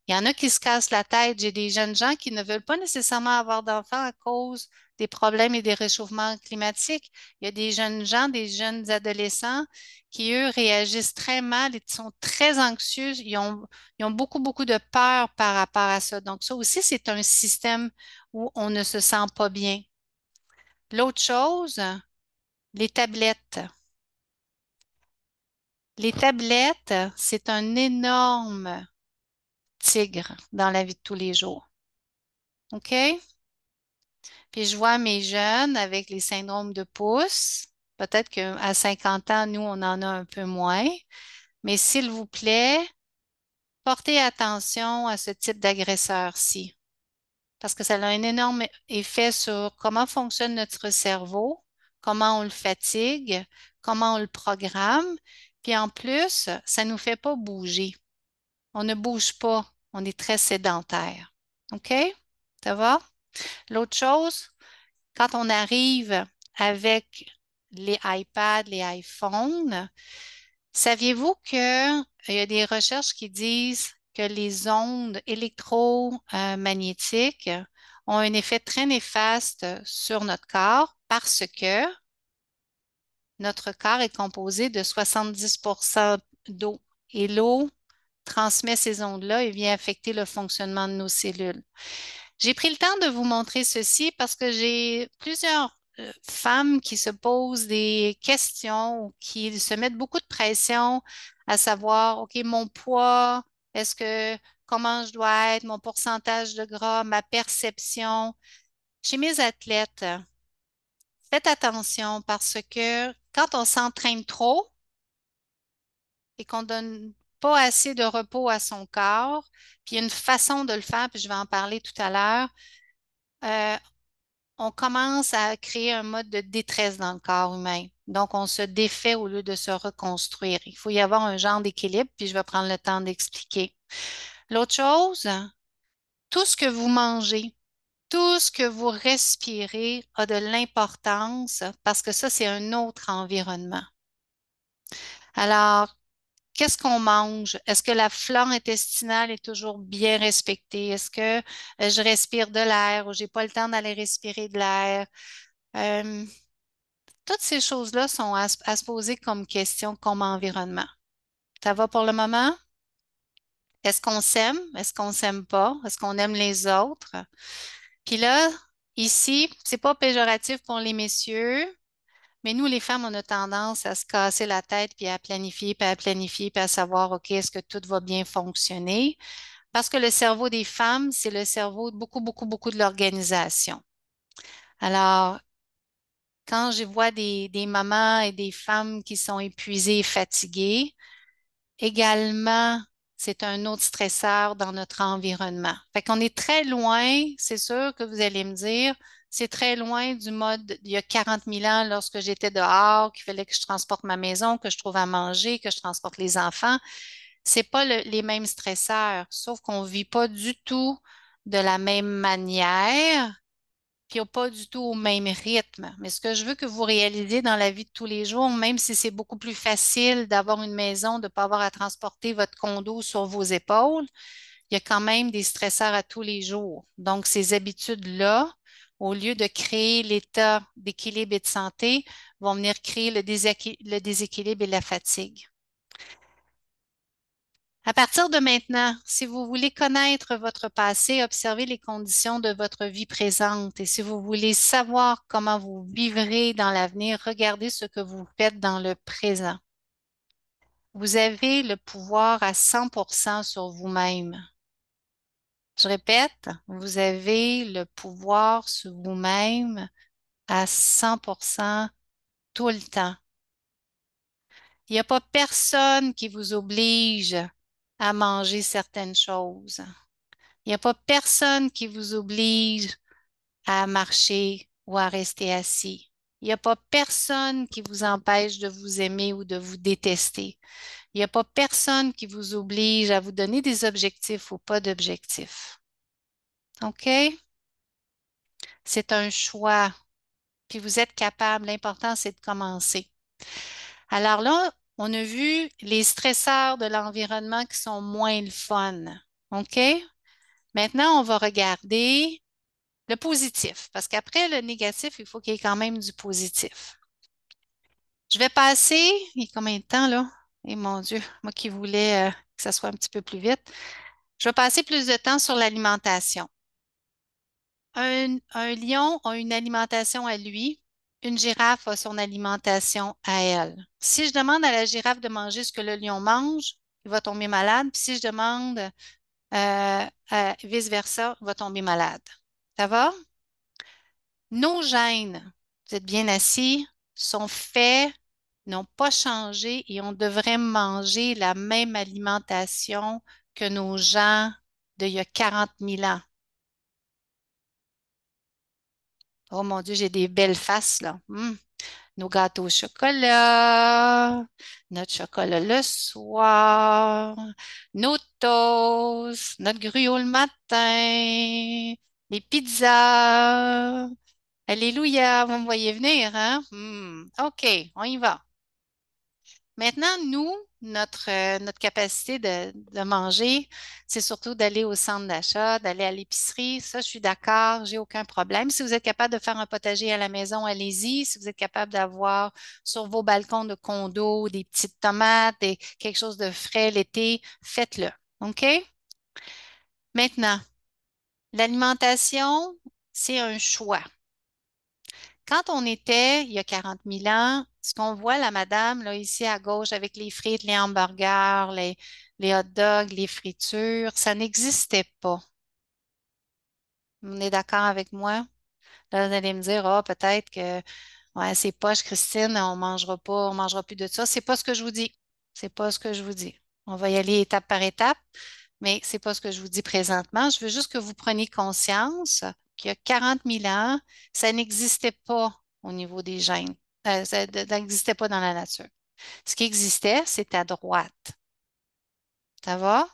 Il y en a qui se cassent la tête. J'ai des jeunes gens qui ne veulent pas nécessairement avoir d'enfants à cause des problèmes et des réchauffements climatiques. Il y a des jeunes gens, des jeunes adolescents qui, eux, réagissent très mal et sont très anxieux. Ils ont beaucoup, beaucoup de peur par rapport à ça. Donc, ça aussi, c'est un système où on ne se sent pas bien. L'autre chose, les tablettes. Les tablettes, c'est un énorme tigre dans la vie de tous les jours. OK? Puis je vois mes jeunes avec les syndromes de pouce. Peut-être qu'à 50 ans, nous, on en a un peu moins. Mais s'il vous plaît, portez attention à ce type d'agresseur-ci. Parce que ça a un énorme effet sur comment fonctionne notre cerveau, comment on le fatigue, comment on le programme. Puis en plus, ça ne nous fait pas bouger. On ne bouge pas. On est très sédentaire. OK? Ça va? L'autre chose, quand on arrive avec les iPads, les iPhones, saviez-vous qu'il y a des recherches qui disent que les ondes électromagnétiques ont un effet très néfaste sur notre corps parce que notre corps est composé de 70% d'eau et l'eau transmet ces ondes-là et vient affecter le fonctionnement de nos cellules. J'ai pris le temps de vous montrer ceci parce que j'ai plusieurs femmes qui se posent des questions ou qui se mettent beaucoup de pression à savoir, OK, mon poids, est-ce que, comment je dois être, mon pourcentage de gras, ma perception. Chez mes athlètes, faites attention parce que quand on s'entraîne trop et qu'on donne pas assez de repos à son corps, puis il y a une façon de le faire, puis je vais en parler tout à l'heure, euh, on commence à créer un mode de détresse dans le corps humain. Donc, on se défait au lieu de se reconstruire. Il faut y avoir un genre d'équilibre, puis je vais prendre le temps d'expliquer. L'autre chose, tout ce que vous mangez, tout ce que vous respirez a de l'importance parce que ça, c'est un autre environnement. Alors, qu'est-ce qu'on mange? Est-ce que la flore intestinale est toujours bien respectée? Est-ce que je respire de l'air ou j'ai pas le temps d'aller respirer de l'air? Euh, Toutes ces choses-là sont à se poser comme question, comme environnement. Ça va pour le moment? Est-ce qu'on s'aime? Est-ce qu'on s'aime pas? Est-ce qu'on aime les autres? Puis là, ici, c'est pas péjoratif pour les messieurs, mais nous, les femmes, on a tendance à se casser la tête, puis à planifier, puis à savoir, OK, est-ce que tout va bien fonctionner? Parce que le cerveau des femmes, c'est le cerveau de beaucoup, beaucoup, beaucoup de l'organisation. Alors, quand je vois des mamans et des femmes qui sont épuisées et fatiguées, également, c'est un autre stresseur dans notre environnement. Fait qu'on est très loin, c'est sûr que vous allez me dire, c'est très loin du mode il y a 40 000 ans lorsque j'étais dehors, qu'il fallait que je transporte ma maison, que je trouve à manger, que je transporte les enfants. C'est pas les mêmes stresseurs, sauf qu'on vit pas du tout de la même manière puis pas du tout au même rythme. Mais ce que je veux que vous réalisiez dans la vie de tous les jours, même si c'est beaucoup plus facile d'avoir une maison, de ne pas avoir à transporter votre condo sur vos épaules, il y a quand même des stresseurs à tous les jours. Donc, ces habitudes-là, au lieu de créer l'état d'équilibre et de santé, vont venir créer le déséquilibre et la fatigue. À partir de maintenant, si vous voulez connaître votre passé, observez les conditions de votre vie présente. Et si vous voulez savoir comment vous vivrez dans l'avenir, regardez ce que vous faites dans le présent. Vous avez le pouvoir à 100% sur vous-même. Je répète, vous avez le pouvoir sur vous-même à 100% tout le temps. Il n'y a pas personne qui vous oblige à manger certaines choses. Il n'y a pas personne qui vous oblige à marcher ou à rester assis. Il n'y a pas personne qui vous empêche de vous aimer ou de vous détester. Il n'y a pas personne qui vous oblige à vous donner des objectifs ou pas d'objectifs. OK? C'est un choix. Puis vous êtes capable. L'important, c'est de commencer. Alors là, on a vu les stresseurs de l'environnement qui sont moins le fun. OK? Maintenant, on va regarder le positif, parce qu'après le négatif, il faut qu'il y ait quand même du positif. Je vais passer, il y a combien de temps là? Et mon Dieu, moi qui voulais que ça soit un petit peu plus vite. Je vais passer plus de temps sur l'alimentation. Un lion a une alimentation à lui, une girafe a son alimentation à elle. Si je demande à la girafe de manger ce que le lion mange, il va tomber malade. Puis si je demande vice-versa, il va tomber malade. Ça va? Nos gènes, vous êtes bien assis, sont faits, n'ont pas changé et on devrait manger la même alimentation que nos gens d'il y a 40 000 ans. Oh mon Dieu, j'ai des belles faces là. Nos gâteaux au chocolat, notre chocolat le soir, nos toasts, notre gruau le matin, les pizzas. Alléluia, vous me voyez venir, hein? OK, on y va. Maintenant, nous, notre capacité de manger, c'est surtout d'aller au centre d'achat, d'aller à l'épicerie. Ça, je suis d'accord, j'ai aucun problème. Si vous êtes capable de faire un potager à la maison, allez-y. Si vous êtes capable d'avoir sur vos balcons de condo des petites tomates, quelque chose de frais l'été, faites-le. OK? Maintenant, l'alimentation, c'est un choix. Quand on était, il y a 40 000 ans, ce qu'on voit, la madame, là, ici à gauche, avec les frites, les hamburgers, les hot dogs, les fritures, ça n'existait pas. On est d'accord avec moi? Là, vous allez me dire, ah, peut-être que ouais, c'est poche, Christine, on mangera plus de ça. C'est pas ce que je vous dis. C'est pas ce que je vous dis. On va y aller étape par étape, mais c'est pas ce que je vous dis présentement. Je veux juste que vous preniez conscience qu'il y a 40 000 ans, ça n'existait pas au niveau des gènes. Ça n'existait pas dans la nature. Ce qui existait, c'est à droite. Ça va?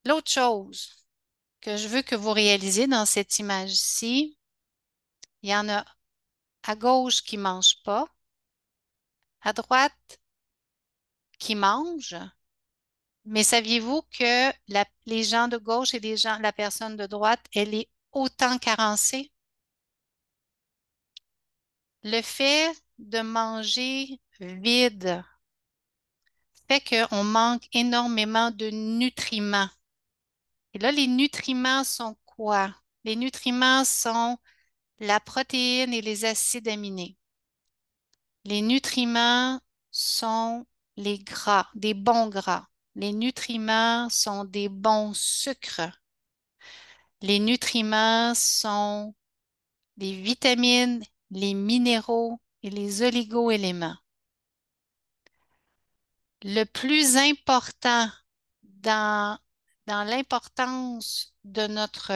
L'autre chose que je veux que vous réalisiez dans cette image-ci, il y en a à gauche qui ne mangent pas, à droite qui mangent. Mais saviez-vous que les gens de gauche et la personne de droite, elle est autant carencée? Le fait de manger vide fait qu'on manque énormément de nutriments. Et là, les nutriments sont quoi? Les nutriments sont la protéine et les acides aminés. Les nutriments sont les gras, des bons gras. Les nutriments sont des bons sucres. Les nutriments sont les vitamines, les minéraux et les oligo-éléments. Le plus important dans, dans l'importance de notre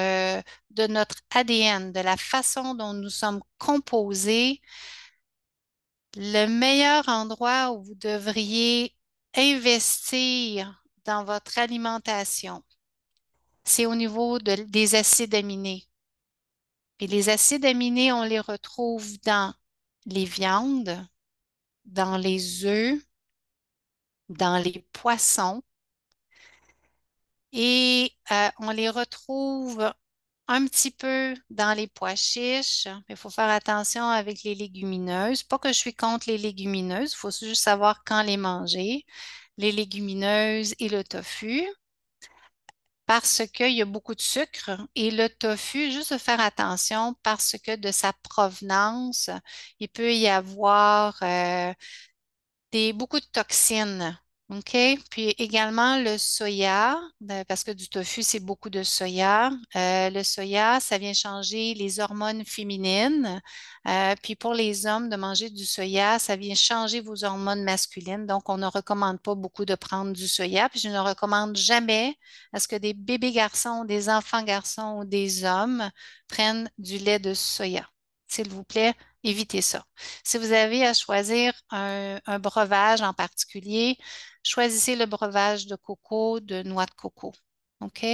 ADN, de la façon dont nous sommes composés, le meilleur endroit où vous devriez investir dans votre alimentation, c'est au niveau des acides aminés. Et les acides aminés, on les retrouve dans les viandes, dans les œufs, dans les poissons et on les retrouve un petit peu dans les pois chiches. Il faut faire attention avec les légumineuses. Pas que je suis contre les légumineuses, il faut juste savoir quand les manger. Les légumineuses et le tofu, parce qu'il y a beaucoup de sucre. Et le tofu, juste faire attention parce que de sa provenance, il peut y avoir beaucoup de toxines. OK? Puis également le soya, parce que du tofu, c'est beaucoup de soya. Le soya, ça vient changer les hormones féminines. Puis pour les hommes, de manger du soya, ça vient changer vos hormones masculines. Donc, on ne recommande pas beaucoup de prendre du soya. Puis je ne recommande jamais à ce que des bébés garçons, des enfants garçons ou des hommes prennent du lait de soya. S'il vous plaît, évitez ça. Si vous avez à choisir un breuvage en particulier, choisissez le breuvage de coco, de noix de coco. OK?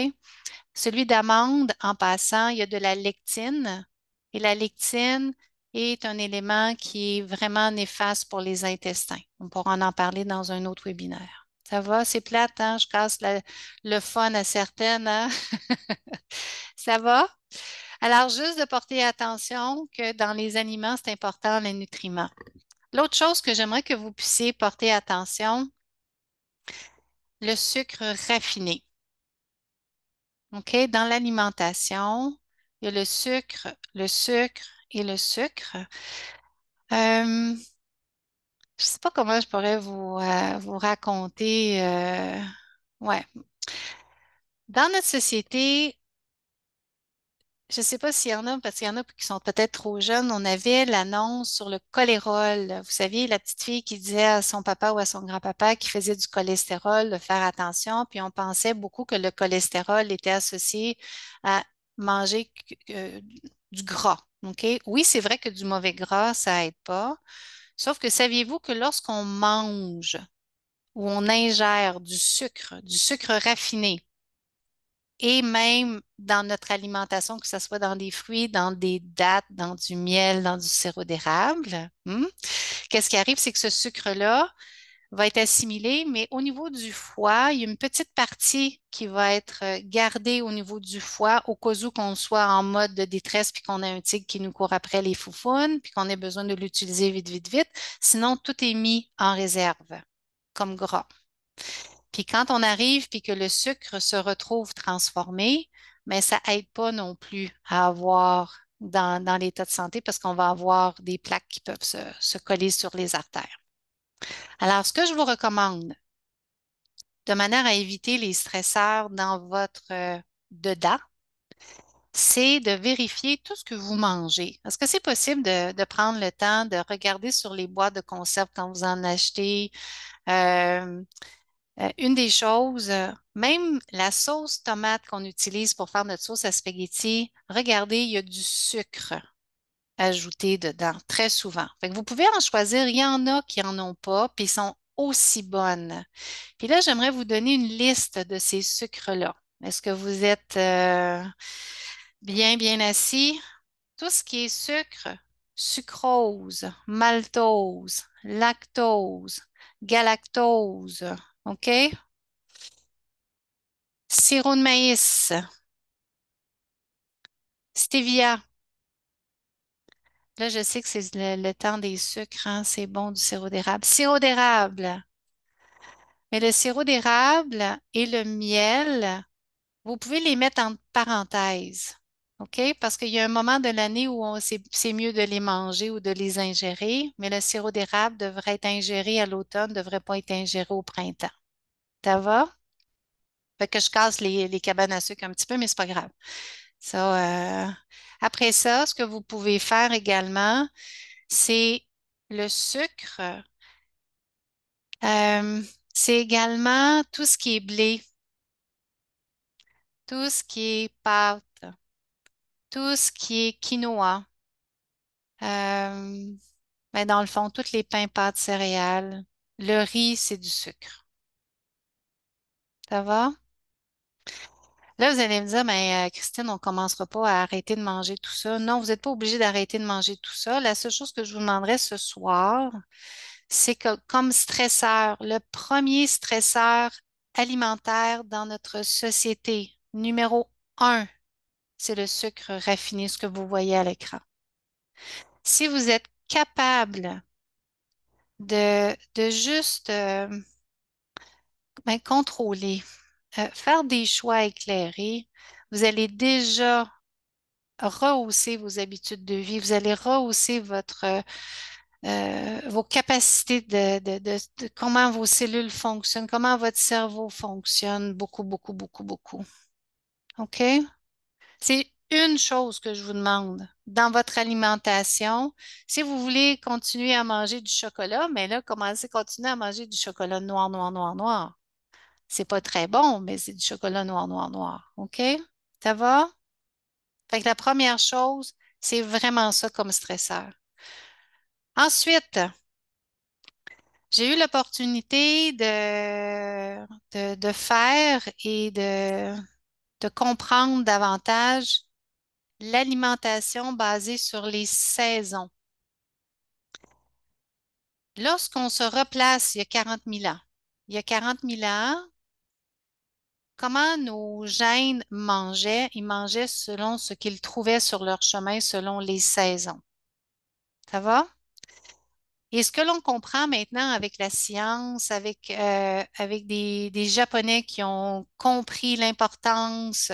Celui d'amande, en passant, il y a de la lectine. Et la lectine est un élément qui est vraiment néfaste pour les intestins. On pourra en parler dans un autre webinaire. Ça va? C'est plate, hein? Je casse le fun à certaines, hein? Ça va? Alors, juste de porter attention que dans les aliments, c'est important les nutriments. L'autre chose que j'aimerais que vous puissiez porter attention, le sucre raffiné. OK? Dans l'alimentation, il y a le sucre et le sucre. Je ne sais pas comment je pourrais vous raconter. Ouais. Dans notre société, je ne sais pas s'il y en a, parce qu'il y en a qui sont peut-être trop jeunes. On avait l'annonce sur le cholérol. Vous saviez, la petite fille qui disait à son papa ou à son grand-papa qui faisait du cholestérol de faire attention. Puis on pensait beaucoup que le cholestérol était associé à manger du gras. OK? Oui, c'est vrai que du mauvais gras, ça aide pas. Sauf que saviez-vous que lorsqu'on mange ou on ingère du sucre raffiné, et même dans notre alimentation, que ce soit dans des fruits, dans des dattes, dans du miel, dans du sirop d'érable. Qu'est-ce qui arrive, c'est que ce sucre-là va être assimilé, mais au niveau du foie, il y a une petite partie qui va être gardée au niveau du foie au cas où qu'on soit en mode de détresse puis qu'on a un tigre qui nous court après les foufounes puis qu'on ait besoin de l'utiliser vite, vite, vite. Sinon, tout est mis en réserve comme gras. Puis quand on arrive puis que le sucre se retrouve transformé, mais ça aide pas non plus à avoir dans l'état de santé parce qu'on va avoir des plaques qui peuvent se coller sur les artères. Alors, ce que je vous recommande, de manière à éviter les stresseurs dans votre dedans, c'est de vérifier tout ce que vous mangez. Est-ce que c'est possible de prendre le temps de regarder sur les boîtes de conserve quand vous en achetez? Euh, une des choses, même la sauce tomate qu'on utilise pour faire notre sauce à spaghetti, regardez, il y a du sucre ajouté dedans très souvent. Fait que vous pouvez en choisir, il y en a qui n'en ont pas, puis ils sont aussi bonnes. Puis là, j'aimerais vous donner une liste de ces sucres-là. Est-ce que vous êtes bien assis? Tout ce qui est sucre, sucrose, maltose, lactose, galactose, OK? Sirop de maïs, stevia, Là, je sais que c'est le temps des sucres, hein, c'est bon du sirop d'érable. Sirop d'érable. Mais le sirop d'érable et le miel, vous pouvez les mettre en parenthèse. OK? Parce qu'il y a un moment de l'année où c'est mieux de les manger ou de les ingérer, mais le sirop d'érable devrait être ingéré à l'automne, ne devrait pas être ingéré au printemps. Ça va? Fait que je casse les cabanes à sucre un petit peu, mais c'est pas grave. Ça, après ça, ce que vous pouvez faire également, c'est le sucre. Euh, c'est également tout ce qui est blé, tout ce qui est pâte, tout ce qui est quinoa. Euh, mais dans le fond, tous les pains, pâtes, céréales. Le riz, c'est du sucre. Ça va? Là, vous allez me dire, mais Christine, on ne commencera pas à arrêter de manger tout ça. Non, vous n'êtes pas obligé d'arrêter de manger tout ça. La seule chose que je vous demanderais ce soir, c'est que comme stresseur, le premier stresseur alimentaire dans notre société, numéro un, c'est le sucre raffiné, ce que vous voyez à l'écran. Si vous êtes capable de juste contrôler, faire des choix éclairés, vous allez déjà rehausser vos habitudes de vie, vous allez rehausser vos capacités de comment vos cellules fonctionnent, comment votre cerveau fonctionne, beaucoup, beaucoup, beaucoup, beaucoup. OK? C'est une chose que je vous demande dans votre alimentation. Si vous voulez continuer à manger du chocolat, mais là, commencez à continuer à manger du chocolat noir, noir, noir, noir. C'est pas très bon, mais c'est du chocolat noir, noir, noir. OK? Ça va? Fait que la première chose, c'est vraiment ça comme stresseur. Ensuite, j'ai eu l'opportunité de faire et de comprendre davantage l'alimentation basée sur les saisons. Lorsqu'on se replace il y a 40 000 ans, il y a 40 000 ans, comment nos gènes mangeaient? Ils mangeaient selon ce qu'ils trouvaient sur leur chemin, selon les saisons. Ça va? Et ce que l'on comprend maintenant avec la science, avec des Japonais qui ont compris l'importance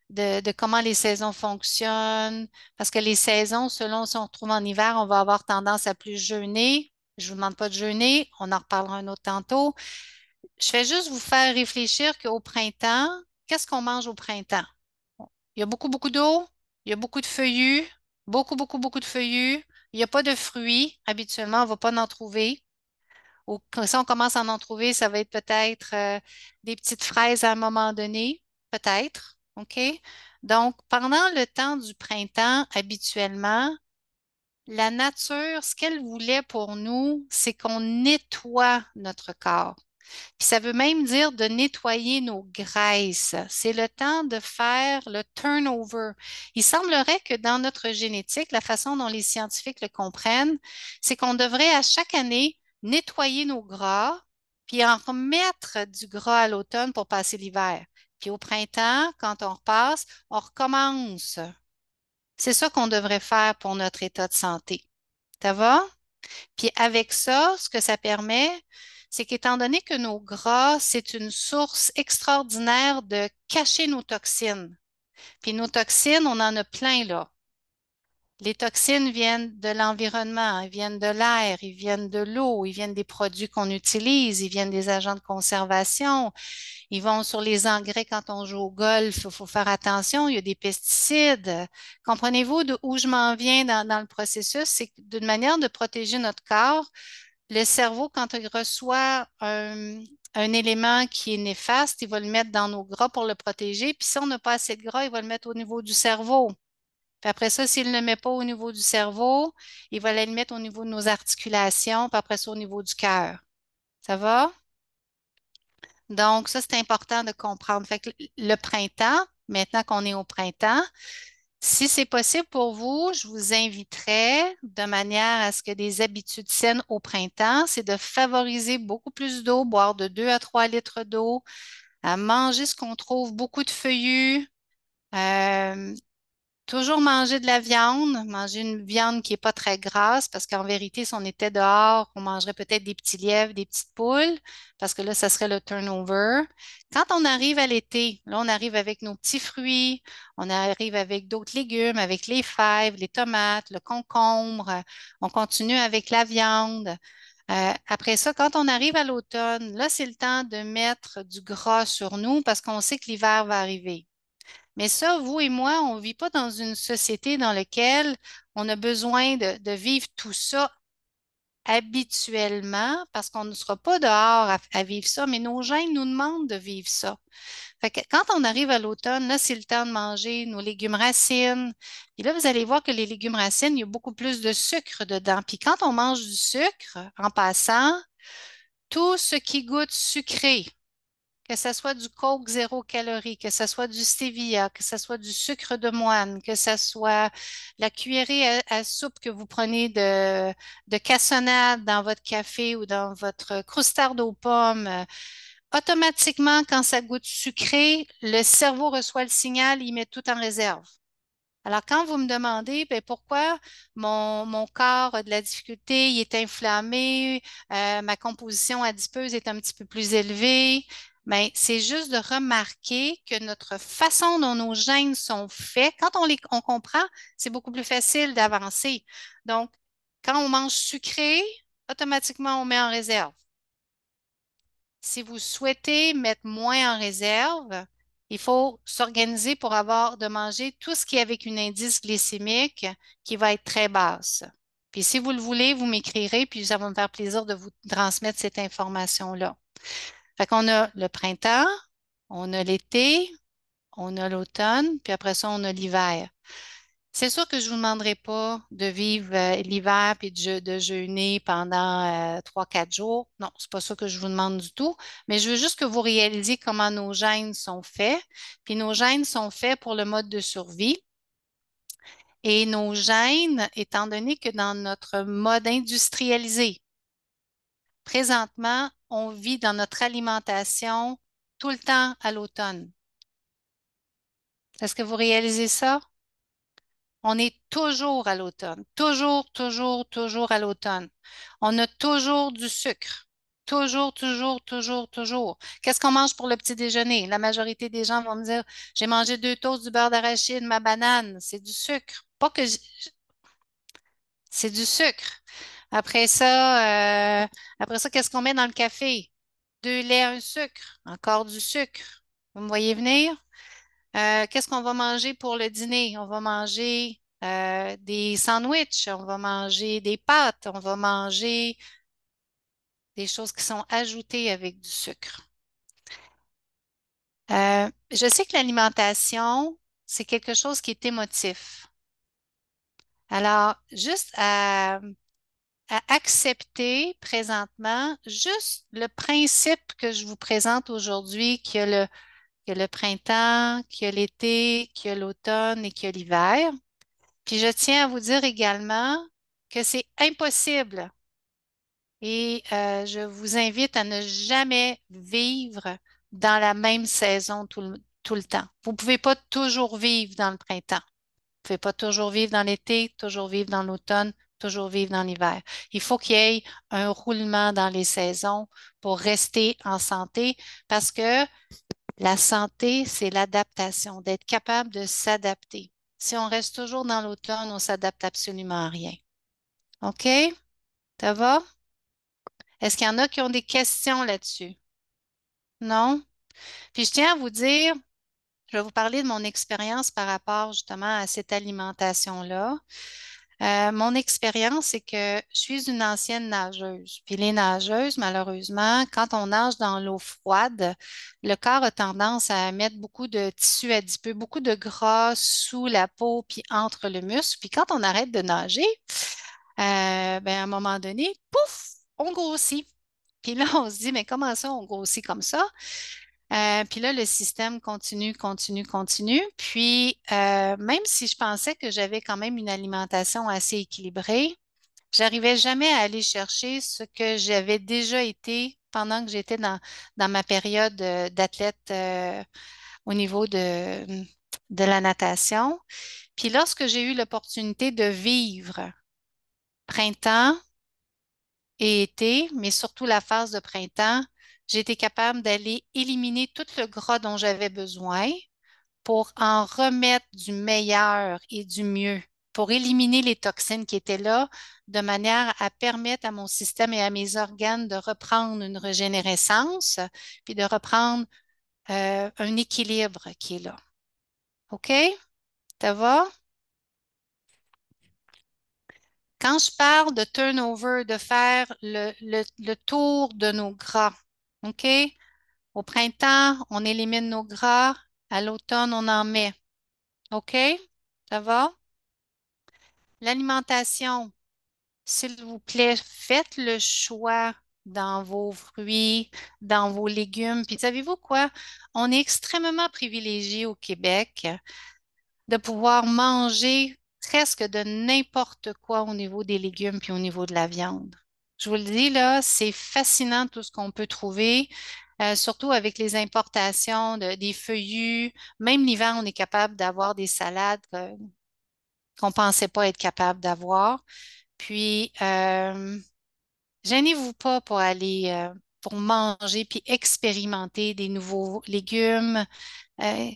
de comment les saisons fonctionnent, parce que les saisons, selon si on se trouve en hiver, on va avoir tendance à plus jeûner. Je ne vous demande pas de jeûner, on en reparlera un autre tantôt. Je fais juste vous faire réfléchir qu'au printemps, qu'est-ce qu'on mange au printemps? Il y a beaucoup, beaucoup d'eau, il y a beaucoup de feuillus, beaucoup, beaucoup, beaucoup de feuillus. Il n'y a pas de fruits. Habituellement, on ne va pas en trouver. Ou si on commence à en trouver, ça va être peut-être des petites fraises à un moment donné, peut-être. OK? Donc, pendant le temps du printemps, habituellement, la nature, ce qu'elle voulait pour nous, c'est qu'on nettoie notre corps. Puis ça veut même dire de nettoyer nos graisses. C'est le temps de faire le turnover. Il semblerait que dans notre génétique, la façon dont les scientifiques le comprennent, c'est qu'on devrait à chaque année nettoyer nos gras, puis en remettre du gras à l'automne pour passer l'hiver. Puis au printemps, quand on repasse, on recommence. C'est ça qu'on devrait faire pour notre état de santé. Ça va? Puis avec ça, ce que ça permet, c'est qu'étant donné que nos gras, c'est une source extraordinaire de cacher nos toxines. Puis nos toxines, on en a plein là. Les toxines viennent de l'environnement, ils viennent de l'air, ils viennent de l'eau, ils viennent des produits qu'on utilise, ils viennent des agents de conservation, ils vont sur les engrais quand on joue au golf, il faut faire attention, il y a des pesticides. Comprenez-vous d'où je m'en viens dans le processus? C'est d'une manière de protéger notre corps. Le cerveau, quand il reçoit un élément qui est néfaste, il va le mettre dans nos gras pour le protéger. Puis si on n'a pas assez de gras, il va le mettre au niveau du cerveau. Puis après ça, s'il ne le met pas au niveau du cerveau, il va le mettre au niveau de nos articulations, puis après ça, au niveau du cœur. Ça va? Donc, ça, c'est important de comprendre. Fait que le printemps, maintenant qu'on est au printemps, si c'est possible pour vous, je vous inviterais de manière à ce que des habitudes saines au printemps, c'est de favoriser beaucoup plus d'eau, boire de 2 à 3 litres d'eau, à manger ce qu'on trouve, beaucoup de feuillus, euh, Toujours manger de la viande, manger une viande qui n'est pas très grasse, parce qu'en vérité, si on était dehors, on mangerait peut-être des petits lièvres, des petites poules, parce que là, ça serait le turnover. Quand on arrive à l'été, là, on arrive avec nos petits fruits, on arrive avec d'autres légumes, avec les fèves, les tomates, le concombre, on continue avec la viande. Après ça, quand on arrive à l'automne, là, c'est le temps de mettre du gras sur nous parce qu'on sait que l'hiver va arriver. Mais ça, vous et moi, on ne vit pas dans une société dans laquelle on a besoin de vivre tout ça habituellement parce qu'on ne sera pas dehors à vivre ça, mais nos gènes nous demandent de vivre ça. Fait que quand on arrive à l'automne, là, c'est le temps de manger nos légumes racines. Et là, vous allez voir que les légumes racines, il y a beaucoup plus de sucre dedans. Puis quand on mange du sucre, en passant, tout ce qui goûte sucré, que ce soit du Coke zéro calorie, que ce soit du stevia, que ce soit du sucre de moine, que ce soit la cuillerée à soupe que vous prenez de cassonade dans votre café ou dans votre croustarde aux pommes, automatiquement, quand ça goûte sucré, le cerveau reçoit le signal, il met tout en réserve. Alors, quand vous me demandez ben, pourquoi mon corps a de la difficulté, il est inflammé, ma composition adipeuse est un petit peu plus élevée, ben, c'est juste de remarquer que notre façon dont nos gènes sont faits, quand on comprend, c'est beaucoup plus facile d'avancer. Donc, quand on mange sucré, automatiquement, on met en réserve. Si vous souhaitez mettre moins en réserve, il faut s'organiser pour avoir de manger tout ce qui est avec une indice glycémique qui va être très basse. Puis si vous le voulez, vous m'écrirez, puis ça va me faire plaisir de vous transmettre cette information-là. Fait qu'on a le printemps, on a l'été, on a l'automne, puis après ça, on a l'hiver. C'est sûr que je ne vous demanderai pas de vivre l'hiver puis de jeûner pendant 3-4 jours. Non, c'est pas ça que je vous demande du tout. Mais je veux juste que vous réalisiez comment nos gènes sont faits. Puis nos gènes sont faits pour le mode de survie. Et nos gènes, étant donné que dans notre mode industrialisé, présentement, on vit dans notre alimentation tout le temps à l'automne. Est-ce que vous réalisez ça? On est toujours à l'automne, toujours, toujours, toujours à l'automne. On a toujours du sucre. Toujours, toujours, toujours, toujours. Qu'est-ce qu'on mange pour le petit déjeuner? La majorité des gens vont me dire, j'ai mangé 2 toasts, du beurre d'arachide, ma banane. C'est du sucre. Pas que c'est du sucre. Après ça, qu'est-ce qu'on met dans le café? 2 laits, un sucre. Encore du sucre. Vous me voyez venir? Qu'est-ce qu'on va manger pour le dîner? On va manger des sandwichs, on va manger des pâtes, on va manger des choses qui sont ajoutées avec du sucre. Je sais que l'alimentation, c'est quelque chose qui est émotif. Alors, juste à accepter présentement juste le principe que je vous présente aujourd'hui, qu'il y a le printemps, qu'il y a l'été, qu'il y a l'automne et qu'il y a l'hiver. Puis je tiens à vous dire également que c'est impossible et je vous invite à ne jamais vivre dans la même saison tout le temps. Vous ne pouvez pas toujours vivre dans le printemps. Vous ne pouvez pas toujours vivre dans l'été, toujours vivre dans l'automne, toujours vivre dans l'hiver. Il faut qu'il y ait un roulement dans les saisons pour rester en santé parce que la santé, c'est l'adaptation, d'être capable de s'adapter. Si on reste toujours dans l'automne, on s'adapte absolument à rien. OK? Ça va? Est-ce qu'il y en a qui ont des questions là-dessus? Non? Puis je tiens à vous dire, je vais vous parler de mon expérience par rapport justement à cette alimentation-là. Mon expérience, c'est que je suis une ancienne nageuse. Puis les nageuses, malheureusement, quand on nage dans l'eau froide, le corps a tendance à mettre beaucoup de tissu adipeux, beaucoup de gras sous la peau puis entre le muscle. Puis quand on arrête de nager, ben, à un moment donné, pouf, on grossit. Puis là, on se dit, mais comment ça, on grossit comme ça? Puis là, le système continue, continue, continue. Puis, même si je pensais que j'avais quand même une alimentation assez équilibrée, j'arrivais jamais à aller chercher ce que j'avais déjà été pendant que j'étais dans ma période d'athlète au niveau de la natation. Puis lorsque j'ai eu l'opportunité de vivre printemps et été, mais surtout la phase de printemps, j'ai été capable d'aller éliminer tout le gras dont j'avais besoin pour en remettre du meilleur et du mieux, pour éliminer les toxines qui étaient là, de manière à permettre à mon système et à mes organes de reprendre une régénérescence, puis de reprendre un équilibre qui est là. OK? Ça va? Quand je parle de turnover, de faire le tour de nos gras, OK? Au printemps, on élimine nos gras. À l'automne, on en met. OK? Ça va? L'alimentation, s'il vous plaît, faites le choix dans vos fruits, dans vos légumes. Puis savez-vous quoi? On est extrêmement privilégié au Québec de pouvoir manger presque de n'importe quoi au niveau des légumes puis au niveau de la viande. Je vous le dis, là, c'est fascinant tout ce qu'on peut trouver, surtout avec les importations des feuillus. Même l'hiver, on est capable d'avoir des salades qu'on ne pensait pas être capable d'avoir. Puis, gênez-vous pas pour aller, pour manger puis expérimenter des nouveaux légumes. Euh,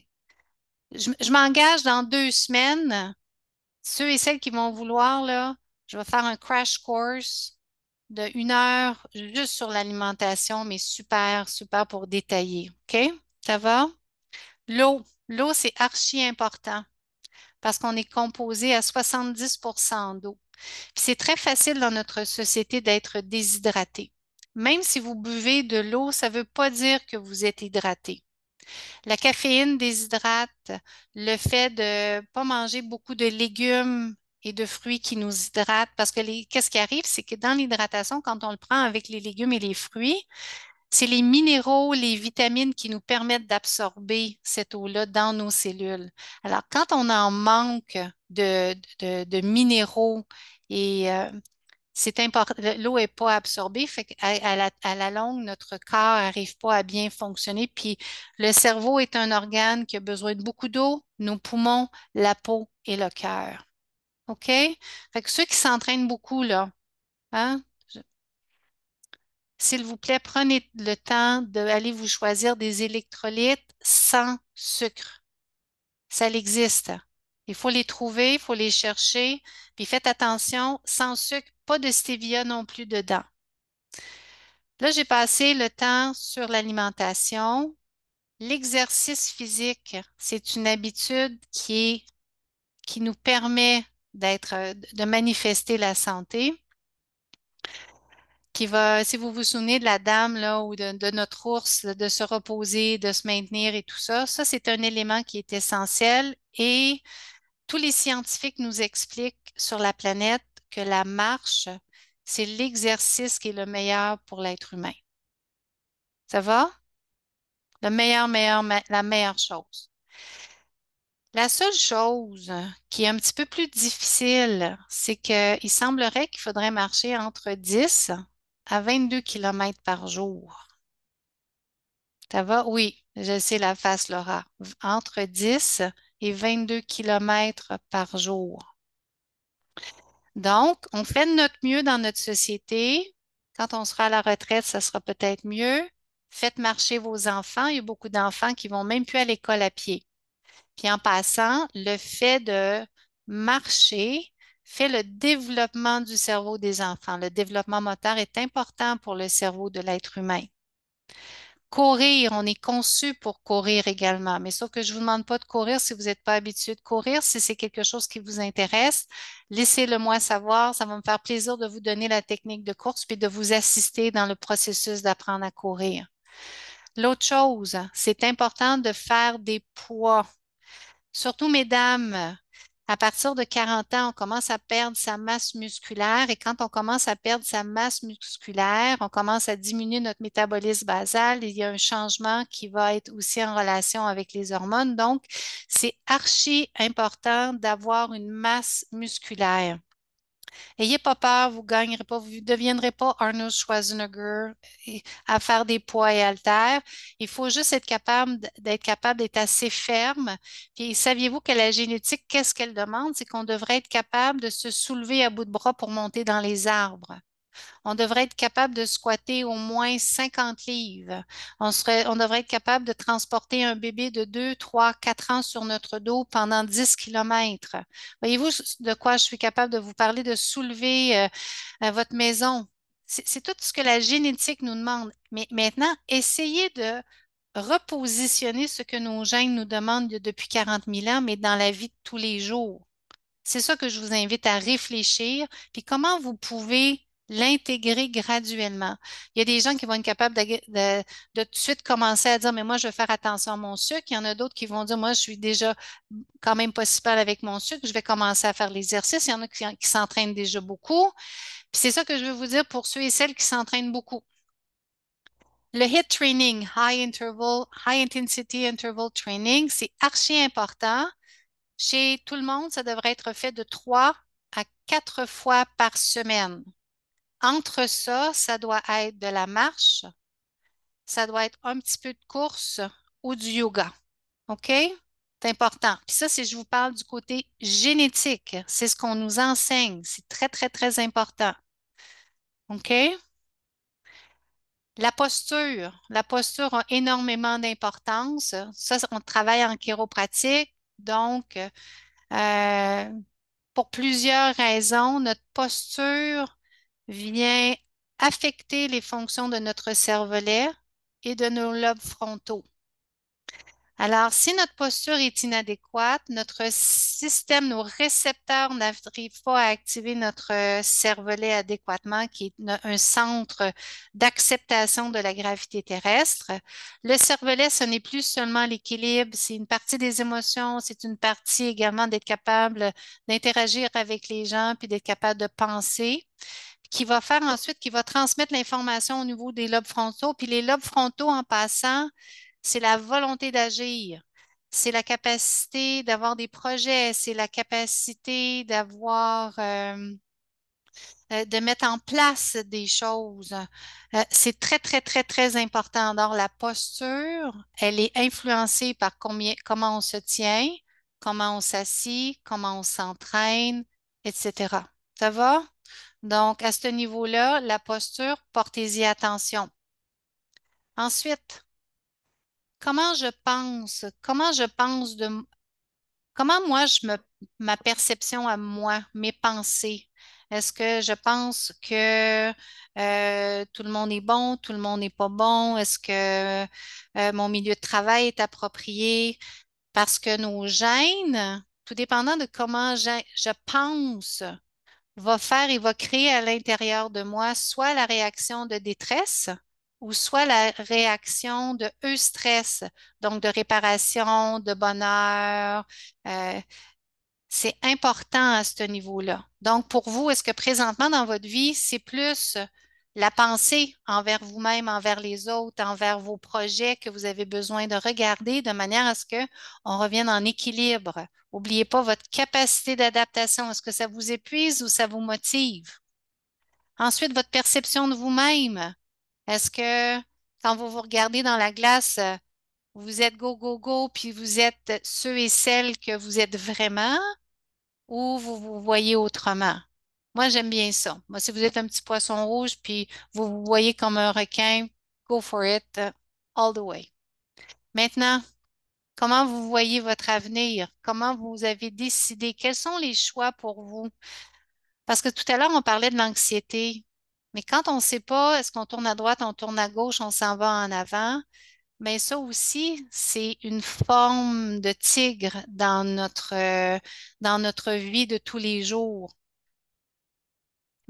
je m'engage dans 2 semaines. Ceux et celles qui vont vouloir, là, je vais faire un crash course de 1 heure juste sur l'alimentation, mais super, super pour détailler. OK? Ça va? L'eau. L'eau, c'est archi important parce qu'on est composé à 70% d'eau. Puis c'est très facile dans notre société d'être déshydraté. Même si vous buvez de l'eau, ça ne veut pas dire que vous êtes hydraté. La caféine déshydrate, le fait de ne pas manger beaucoup de légumes et de fruits qui nous hydratent, parce que qu'est-ce qui arrive, c'est que dans l'hydratation, quand on le prend avec les légumes et les fruits, c'est les minéraux, les vitamines qui nous permettent d'absorber cette eau-là dans nos cellules. Alors, quand on en manque de minéraux et c'est important, l'eau n'est pas absorbée, fait à la longue, notre corps n'arrive pas à bien fonctionner. Puis le cerveau est un organe qui a besoin de beaucoup d'eau, nos poumons, la peau et le cœur. OK? Fait que ceux qui s'entraînent beaucoup, là, hein, s'il vous plaît, prenez le temps d'aller vous choisir des électrolytes sans sucre. Ça existe. Il faut les trouver, il faut les chercher. Puis faites attention, sans sucre, pas de stevia non plus dedans. Là, j'ai passé le temps sur l'alimentation. L'exercice physique, c'est une habitude qui nous permet de manifester la santé, qui va, si vous vous souvenez de la dame là, ou de notre ours, de se reposer, de se maintenir et tout ça, ça, c'est un élément qui est essentiel et tous les scientifiques nous expliquent sur la planète que la marche, c'est l'exercice qui est le meilleur pour l'être humain. Ça va? La meilleure chose. La seule chose qui est un petit peu plus difficile, c'est qu'il semblerait qu'il faudrait marcher entre 10 à 22 kilomètres par jour. Ça va? Oui, je sais la face, Laura. Entre 10 et 22 kilomètres par jour. Donc, on fait de notre mieux dans notre société. Quand on sera à la retraite, ça sera peut-être mieux. Faites marcher vos enfants. Il y a beaucoup d'enfants qui vont même plus à l'école à pied. Puis en passant, le fait de marcher fait le développement du cerveau des enfants. Le développement moteur est important pour le cerveau de l'être humain. Courir, on est conçu pour courir également, mais sauf que je ne vous demande pas de courir si vous n'êtes pas habitué de courir. Si c'est quelque chose qui vous intéresse, laissez-le moi savoir. Ça va me faire plaisir de vous donner la technique de course puis de vous assister dans le processus d'apprendre à courir. L'autre chose, c'est important de faire des poids. Surtout, mesdames, à partir de 40 ans, on commence à perdre sa masse musculaire et quand on commence à perdre sa masse musculaire, on commence à diminuer notre métabolisme basal. Il y a un changement qui va être aussi en relation avec les hormones. Donc, c'est archi important d'avoir une masse musculaire. Ayez pas peur, vous gagnerez pas, vous ne deviendrez pas Arnold Schwarzenegger à faire des poids et haltères. Il faut juste être capable d'être assez ferme. Puis saviez-vous que la génétique, qu'est-ce qu'elle demande? C'est qu'on devrait être capable de se soulever à bout de bras pour monter dans les arbres. On devrait être capable de squatter au moins 50 livres. On devrait être capable de transporter un bébé de 2, 3, 4 ans sur notre dos pendant 10 kilomètres. Voyez-vous de quoi je suis capable de vous parler, de soulever votre maison? C'est tout ce que la génétique nous demande. Mais maintenant, essayez de repositionner ce que nos gènes nous demandent depuis 40 000 ans, mais dans la vie de tous les jours. C'est ça que je vous invite à réfléchir, puis comment vous pouvez l'intégrer graduellement. Il y a des gens qui vont être capables de tout de suite commencer à dire, mais moi, je vais faire attention à mon sucre. Il y en a d'autres qui vont dire, moi, je suis déjà quand même pas si mal avec mon sucre, je vais commencer à faire l'exercice. Il y en a qui s'entraînent déjà beaucoup. Puis c'est ça que je veux vous dire pour ceux et celles qui s'entraînent beaucoup. Le HIIT training, High Intensity Interval Training, c'est archi important. Chez tout le monde, ça devrait être fait de 3 à 4 fois par semaine. Entre ça, ça doit être de la marche, ça doit être un petit peu de course ou du yoga. OK? C'est important. Puis ça, si je vous parle du côté génétique, c'est ce qu'on nous enseigne. C'est très, très, très important. OK? La posture. La posture a énormément d'importance. Ça, on travaille en chiropratique. Donc, pour plusieurs raisons, notre posture vient affecter les fonctions de notre cervelet et de nos lobes frontaux. Alors, si notre posture est inadéquate, notre système, nos récepteurs n'arrivent pas à activer notre cervelet adéquatement, qui est un centre d'acceptation de la gravité terrestre. Le cervelet, ce n'est plus seulement l'équilibre, c'est une partie des émotions, c'est une partie également d'être capable d'interagir avec les gens, puis d'être capable de penser qui va faire ensuite, qui va transmettre l'information au niveau des lobes frontaux. Puis les lobes frontaux, en passant, c'est la volonté d'agir. C'est la capacité d'avoir des projets, c'est la capacité de mettre en place des choses. C'est très, très, très, très important. Alors, la posture, elle est influencée par comment on se tient, comment on s'assit, comment on s'entraîne, etc. Ça va? Donc, à ce niveau-là, la posture, portez-y attention. Ensuite, comment je pense comment moi ma perception à moi, mes pensées. Est-ce que je pense que tout le monde est bon, tout le monde n'est pas bon? Est-ce que mon milieu de travail est approprié? Parce que nos gènes, tout dépendant de comment je pense, va créer à l'intérieur de moi soit la réaction de détresse ou soit la réaction de eustress, donc de réparation, de bonheur. Euh, c'est important à ce niveau-là. Donc, pour vous, est-ce que présentement dans votre vie, c'est plus la pensée envers vous-même, envers les autres, envers vos projets que vous avez besoin de regarder de manière à ce que on revienne en équilibre? N'oubliez pas votre capacité d'adaptation. Est-ce que ça vous épuise ou ça vous motive? Ensuite, votre perception de vous-même. Est-ce que quand vous vous regardez dans la glace, vous êtes go, go, go, puis vous êtes ceux et celles que vous êtes vraiment? Ou vous vous voyez autrement. Moi, j'aime bien ça. Moi, si vous êtes un petit poisson rouge, puis vous vous voyez comme un requin, go for it, all the way. Maintenant, comment vous voyez votre avenir? Comment vous avez décidé? Quels sont les choix pour vous? Parce que tout à l'heure, on parlait de l'anxiété. Mais quand on ne sait pas, est-ce qu'on tourne à droite, on tourne à gauche, on s'en va en avant, mais ça aussi, c'est une forme de tigre dans notre vie de tous les jours.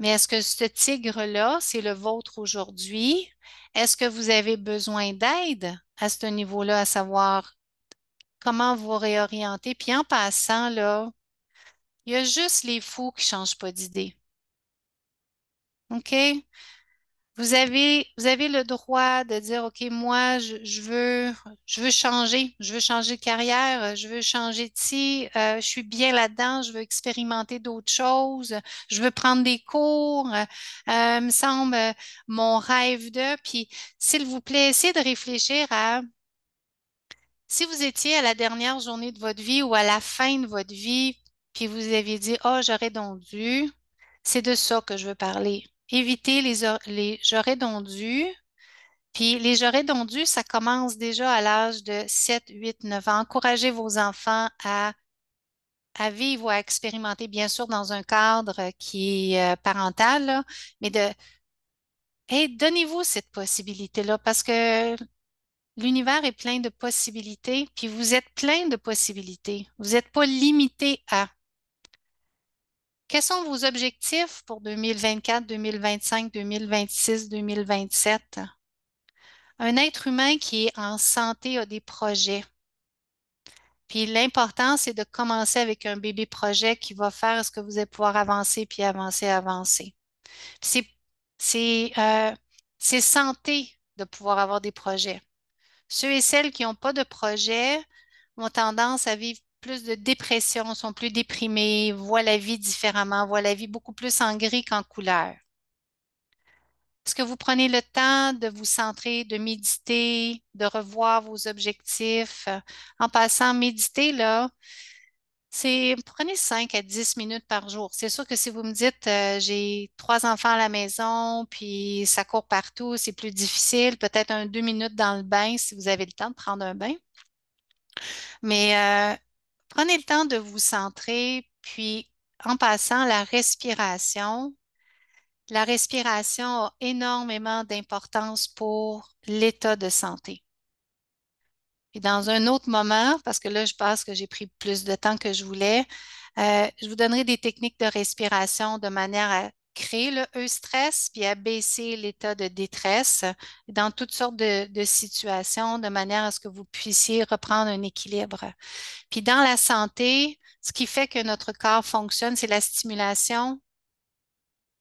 Mais est-ce que ce tigre-là, c'est le vôtre aujourd'hui? Est-ce que vous avez besoin d'aide à ce niveau-là, à savoir comment vous réorienter? Puis en passant, là, il y a juste les fous qui ne changent pas d'idée. OK? Vous avez le droit de dire, OK, moi, je veux changer, je veux changer de carrière, je veux changer de ci, je suis bien là-dedans, je veux expérimenter d'autres choses, je veux prendre des cours, me semble mon rêve de. Puis, s'il vous plaît, essayez de réfléchir à si vous étiez à la dernière journée de votre vie ou à la fin de votre vie, puis vous aviez dit, oh, j'aurais donc dû, c'est de ça que je veux parler. Éviter les j'aurais donc dû. Puis les j'aurais donc dû, ça commence déjà à l'âge de 7, 8, 9 ans. Encouragez vos enfants à vivre ou à expérimenter, bien sûr, dans un cadre qui est parental, là, mais hey, donnez-vous cette possibilité-là parce que l'univers est plein de possibilités, puis vous êtes plein de possibilités. Vous n'êtes pas limité à. Quels sont vos objectifs pour 2024, 2025, 2026, 2027? Un être humain qui est en santé a des projets. Puis l'important, c'est de commencer avec un bébé projet qui va faire ce que vous allez pouvoir avancer, puis avancer, avancer. Puis c'est santé de pouvoir avoir des projets. Ceux et celles qui n'ont pas de projet ont tendance à vivre plus de dépression, sont plus déprimés, voient la vie différemment, voient la vie beaucoup plus en gris qu'en couleur. Est-ce que vous prenez le temps de vous centrer, de méditer, de revoir vos objectifs? En passant, méditer, là, prenez 5 à 10 minutes par jour. C'est sûr que si vous me dites, j'ai 3 enfants à la maison, puis ça court partout, c'est plus difficile, peut-être 2 minutes dans le bain si vous avez le temps de prendre un bain. Mais prenez le temps de vous centrer, puis en passant, la respiration a énormément d'importance pour l'état de santé. Puis dans un autre moment, parce que là, je pense que j'ai pris plus de temps que je voulais, je vous donnerai des techniques de respiration de manière à créer le eustress puis à baisser l'état de détresse dans toutes sortes de situations de manière à ce que vous puissiez reprendre un équilibre. Puis dans la santé, ce qui fait que notre corps fonctionne, c'est la stimulation,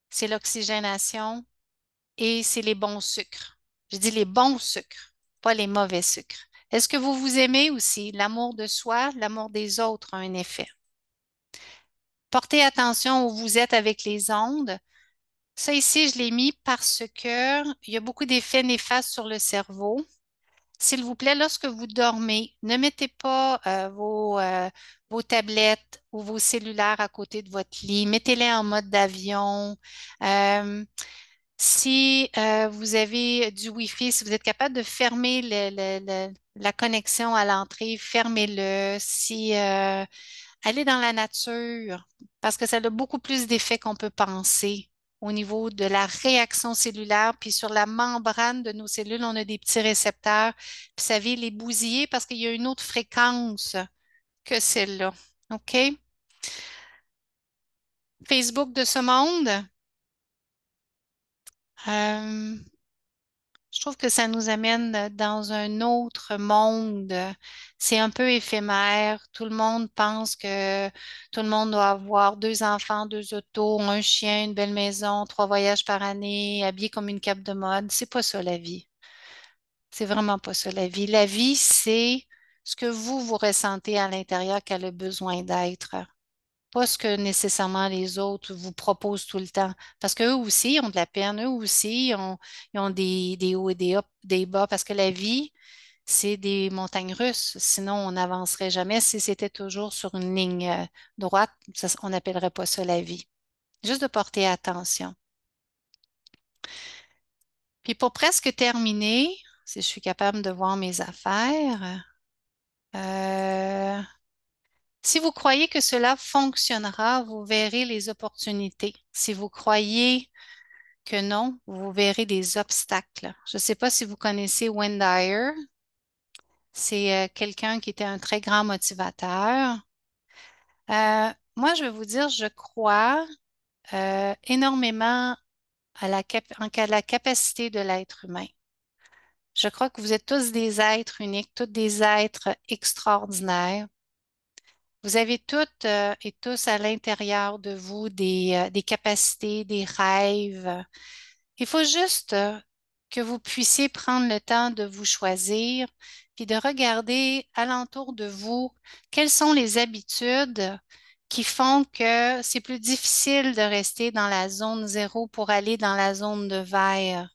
c'est l'oxygénation et c'est les bons sucres. Je dis les bons sucres, pas les mauvais sucres. Est-ce que vous vous aimez aussi? L'amour de soi, l'amour des autres a un effet. Portez attention où vous êtes avec les ondes. Ça ici, je l'ai mis parce que il y a beaucoup d'effets néfastes sur le cerveau. S'il vous plaît, lorsque vous dormez, ne mettez pas vos tablettes ou vos cellulaires à côté de votre lit. Mettez-les en mode d'avion. Euh, Si vous avez du Wi-Fi, si vous êtes capable de fermer la connexion à l'entrée, fermez-le. Si allez dans la nature, parce que ça a beaucoup plus d'effets qu'on peut penser au niveau de la réaction cellulaire, puis sur la membrane de nos cellules, on a des petits récepteurs, puis ça vient les bousiller parce qu'il y a une autre fréquence que celle-là. OK? Facebook de ce monde. Euh, Je trouve que ça nous amène dans un autre monde. C'est un peu éphémère. Tout le monde pense que tout le monde doit avoir 2 enfants, 2 autos, un chien, une belle maison, 3 voyages par année, habillé comme une cape de mode. C'est pas ça la vie. C'est vraiment pas ça la vie. La vie, c'est ce que vous ressentez à l'intérieur qu'elle a besoin d'être. Pas ce que nécessairement les autres vous proposent tout le temps. Parce qu'eux aussi ont de la peine, eux aussi ils ont des hauts et des bas, parce que la vie, c'est des montagnes russes. Sinon, on n'avancerait jamais. Si c'était toujours sur une ligne droite, on n'appellerait pas ça la vie. Juste de porter attention. Puis pour presque terminer, si je suis capable de voir mes affaires, euh, si vous croyez que cela fonctionnera, vous verrez les opportunités. Si vous croyez que non, vous verrez des obstacles. Je ne sais pas si vous connaissez Wayne Dyer. C'est quelqu'un qui était un très grand motivateur. Moi, je vais vous dire, je crois énormément à la capacité de l'être humain. Je crois que vous êtes tous des êtres uniques, tous des êtres extraordinaires. Vous avez toutes et tous à l'intérieur de vous des capacités, des rêves. Il faut juste que vous puissiez prendre le temps de vous choisir, puis de regarder alentour de vous quelles sont les habitudes qui font que c'est plus difficile de rester dans la zone zéro pour aller dans la zone de vert,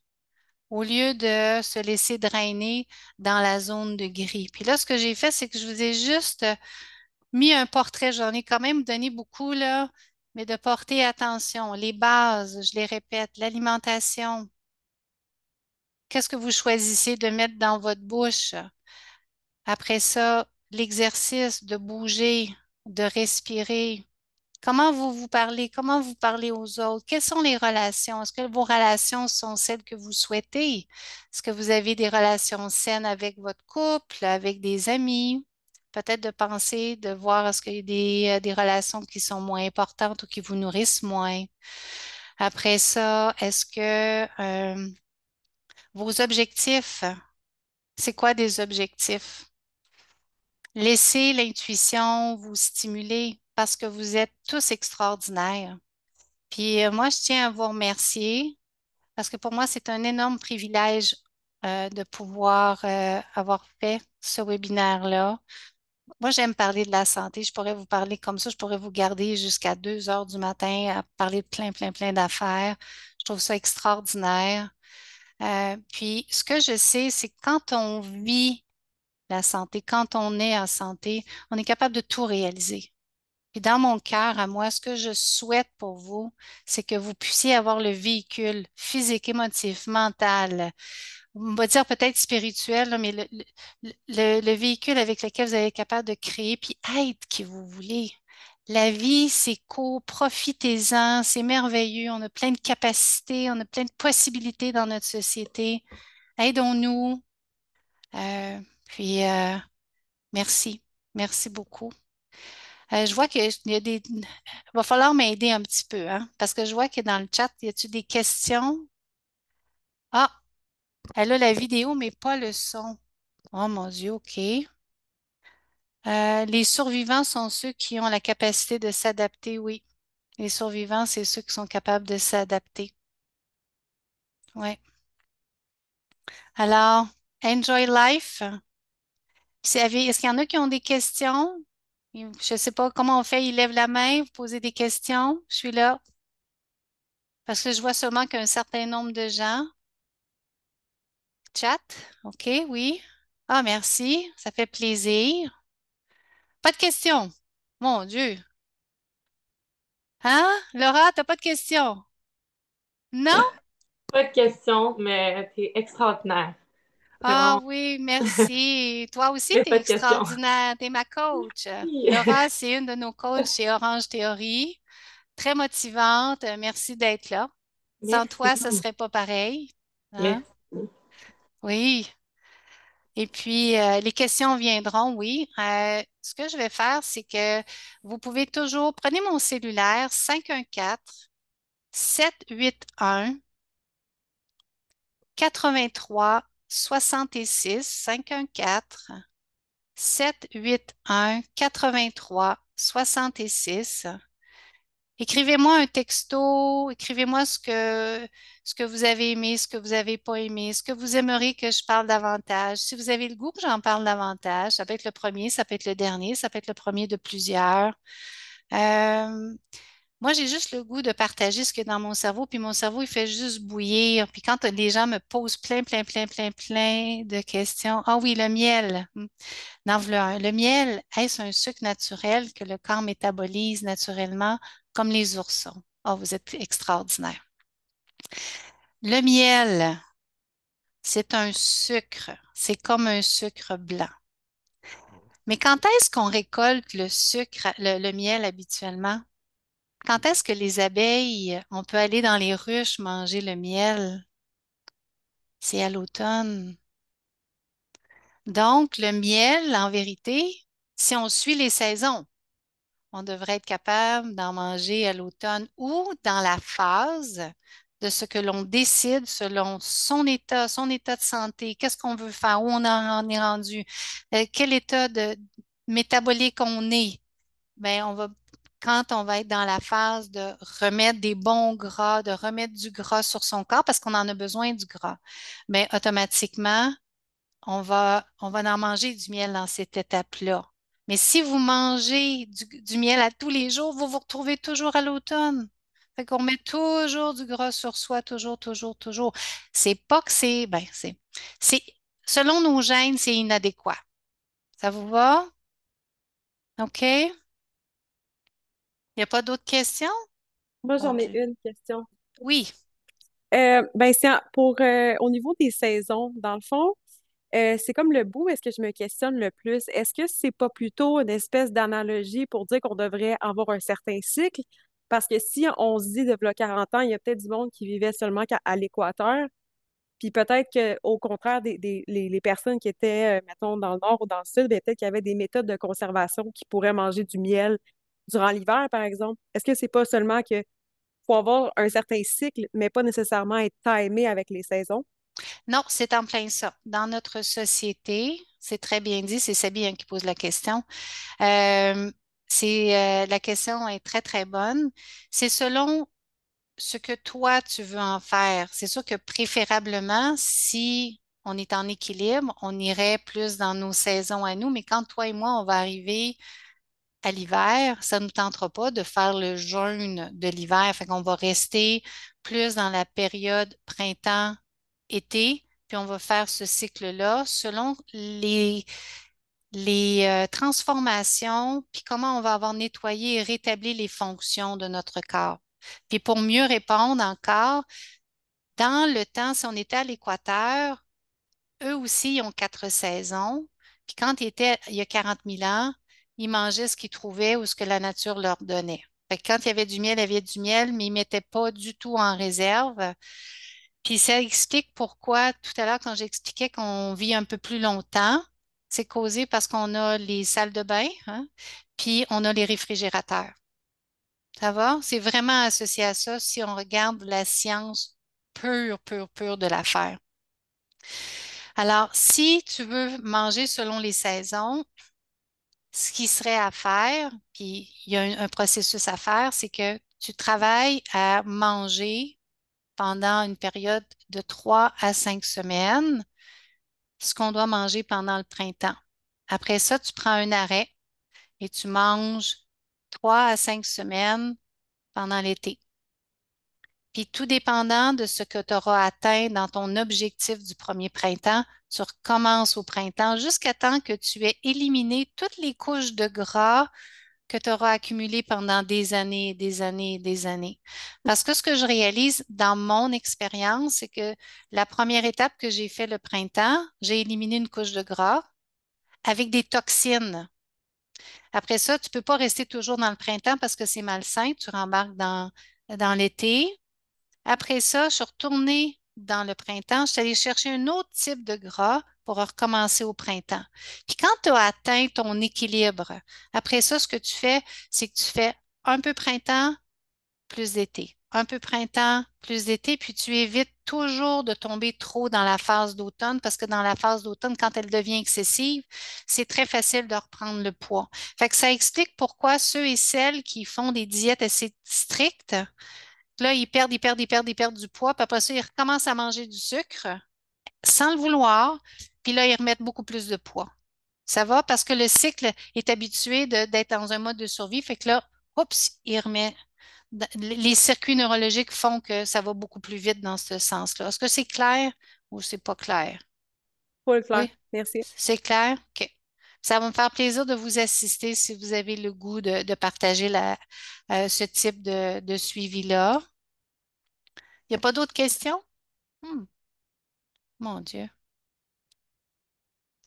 au lieu de se laisser drainer dans la zone de gris. Puis là, ce que j'ai fait, c'est que je vous ai juste mis un portrait. J'en ai quand même donné beaucoup, là, mais de porter attention. Les bases, je les répète, l'alimentation. Qu'est-ce que vous choisissez de mettre dans votre bouche? Après ça, l'exercice de bouger, de respirer. Comment vous vous parlez? Comment vous parlez aux autres? Quelles sont les relations? Est-ce que vos relations sont celles que vous souhaitez? Est-ce que vous avez des relations saines avec votre couple, avec des amis? Peut-être de penser, de voir est-ce qu'il y a des relations qui sont moins importantes ou qui vous nourrissent moins. Après ça, est-ce que vos objectifs, c'est quoi des objectifs? Laissez l'intuition vous stimuler parce que vous êtes tous extraordinaires. Puis moi, je tiens à vous remercier parce que pour moi, c'est un énorme privilège de pouvoir avoir fait ce webinaire-là. Moi, j'aime parler de la santé. Je pourrais vous parler comme ça. Je pourrais vous garder jusqu'à 2 heures du matin à parler de plein, plein, plein d'affaires. Je trouve ça extraordinaire. Puis, ce que je sais, c'est que quand on vit la santé, quand on est en santé, on est capable de tout réaliser. Puis dans mon cœur, à moi, ce que je souhaite pour vous, c'est que vous puissiez avoir le véhicule physique, émotif, mental, on va dire peut-être spirituel, là, mais le véhicule avec lequel vous allez être capable de créer puis être qui vous voulez. La vie, c'est court, profitez-en, c'est merveilleux, on a plein de capacités, on a plein de possibilités dans notre société. Aidons-nous. Puis, merci. Merci beaucoup. Je vois qu'il y a des. Il va falloir m'aider un petit peu, hein, parce que je vois que dans le chat, y a-tu des questions? Ah, elle a la vidéo, mais pas le son. Oh mon Dieu, OK. Les survivants sont ceux qui ont la capacité de s'adapter, oui. Les survivants, c'est ceux qui sont capables de s'adapter. Oui. Alors, enjoy life. Est-ce qu'il y en a qui ont des questions? Je ne sais pas comment on fait. Ils lèvent la main, vous posez des questions. Je suis là parce que je vois seulement qu'un certain nombre de gens. Chat, OK, oui. Ah, merci, ça fait plaisir. Pas de questions. Mon Dieu. Hein? Laura, t'as pas de questions? Non? Pas de question, mais t'es extraordinaire. Ah Vraiment, oui, merci. Toi aussi, mais t'es pas de question. extraordinaire. T'es ma coach. Oui. Laura, c'est une de nos coachs chez Orange Théorie. Très motivante. Merci d'être là. Sans Merci. toi, ce serait pas pareil. Hein? Merci. Oui. Et puis, les questions viendront, oui. Ce que je vais faire, c'est que vous pouvez toujours, prenez mon cellulaire 514-781-83-66, 514-781-83-66. Écrivez-moi un texto, écrivez-moi ce que vous avez aimé, ce que vous n'avez pas aimé, ce que vous aimeriez que je parle davantage. Si vous avez le goût que j'en parle davantage, ça peut être le premier, ça peut être le dernier, ça peut être le premier de plusieurs. Euh, Moi, j'ai juste le goût de partager ce qui est dans mon cerveau, puis mon cerveau, il fait juste bouillir. Puis quand les gens me posent plein, plein, plein, plein, plein de questions. Ah oui, le miel. N'en voilà un. Le miel, est-ce un sucre naturel que le corps métabolise naturellement comme les oursons? Oh, vous êtes extraordinaire. Le miel, c'est un sucre. C'est comme un sucre blanc. Mais quand est-ce qu'on récolte le sucre, le miel habituellement? Quand est-ce que les abeilles, on peut aller dans les ruches manger le miel? C'est à l'automne. Donc, le miel, en vérité, si on suit les saisons, on devrait être capable d'en manger à l'automne ou dans la phase de ce que l'on décide selon son état de santé, qu'est-ce qu'on veut faire, où on est rendu, quel état de métabolique on est. Ben, on va quand on va être dans la phase de remettre des bons gras, de remettre du gras sur son corps parce qu'on en a besoin du gras, mais automatiquement, on va en manger du miel dans cette étape-là. Mais si vous mangez du miel à tous les jours, vous vous retrouvez toujours à l'automne. Fait qu'on met toujours du gras sur soi, toujours, toujours, toujours. C'est pas que c'est, selon nos gènes, c'est inadéquat. Ça vous va? OK? Il n'y a pas d'autres questions? Moi, Mon j'en ai Dieu. une question. Oui. Ben, pour au niveau des saisons, dans le fond, c'est comme le bout, est-ce que je me questionne le plus? Est-ce que c'est pas plutôt une espèce d'analogie pour dire qu'on devrait avoir un certain cycle? Parce que si on se dit de v'là 40 ans, il y a peut-être du monde qui vivait seulement à l'équateur, puis peut-être qu'au contraire, les personnes qui étaient, mettons, dans le nord ou dans le sud, ben, peut-être qu'il y avait des méthodes de conservation qui pourraient manger du miel durant l'hiver, par exemple. Est-ce que c'est pas seulement que faut avoir un certain cycle, mais pas nécessairement être timé avec les saisons? Non, c'est en plein ça. Dans notre société, c'est très bien dit, c'est Sabine qui pose la question. Euh, la question est très, très bonne. C'est selon ce que toi, tu veux en faire. C'est sûr que préférablement, si on est en équilibre, on irait plus dans nos saisons à nous, mais quand toi et moi, on va arriver à l'hiver, ça ne nous tentera pas de faire le jeûne de l'hiver. Fait qu'on va rester plus dans la période printemps-été, puis on va faire ce cycle-là selon les transformations, puis comment on va avoir nettoyé et rétabli les fonctions de notre corps. Puis pour mieux répondre encore, dans le temps, si on était à l'équateur, eux aussi, ils ont 4 saisons. Puis quand ils étaient il y a 40 000 ans, ils mangeaient ce qu'ils trouvaient ou ce que la nature leur donnait. Fait que quand il y avait du miel, il y avait du miel, mais ils ne mettaient pas du tout en réserve. Puis ça explique pourquoi tout à l'heure, quand j'expliquais qu'on vit un peu plus longtemps, c'est causé parce qu'on a les salles de bain, hein, puis on a les réfrigérateurs. Ça va? C'est vraiment associé à ça si on regarde la science pure, pure, pure de l'affaire. Alors, si tu veux manger selon les saisons, ce qui serait à faire, puis il y a un processus à faire, c'est que tu travailles à manger pendant une période de 3 à 5 semaines ce qu'on doit manger pendant le printemps. Après ça, tu prends un arrêt et tu manges 3 à 5 semaines pendant l'été. Puis tout dépendant de ce que tu auras atteint dans ton objectif du premier printemps, tu recommences au printemps jusqu'à temps que tu aies éliminé toutes les couches de gras que tu auras accumulées pendant des années, des années, des années. Parce que ce que je réalise dans mon expérience, c'est que la première étape que j'ai fait le printemps, j'ai éliminé une couche de gras avec des toxines. Après ça, tu ne peux pas rester toujours dans le printemps parce que c'est malsain. Tu rembarques dans l'été. Après ça, je suis retournée dans le printemps. Je suis allée chercher un autre type de gras pour recommencer au printemps. Puis quand tu as atteint ton équilibre, après ça, ce que tu fais, c'est que tu fais un peu printemps, plus d'été. Un peu printemps, plus d'été, puis tu évites toujours de tomber trop dans la phase d'automne parce que dans la phase d'automne, quand elle devient excessive, c'est très facile de reprendre le poids. Fait que ça explique pourquoi ceux et celles qui font des diètes assez strictes, là, ils perdent, ils perdent, ils perdent, ils perdent du poids, puis après ça, ils recommencent à manger du sucre sans le vouloir, puis là, ils remettent beaucoup plus de poids. Ça va parce que le cycle est habitué d'être dans un mode de survie, fait que là, oups, il remet. Les circuits neurologiques font que ça va beaucoup plus vite dans ce sens-là. Est-ce que c'est clair ou c'est pas clair? Full clair. Oui, Merci. c'est clair? OK. Ça va me faire plaisir de vous assister si vous avez le goût de partager ce type de suivi-là. Il n'y a pas d'autres questions? Hmm, mon Dieu.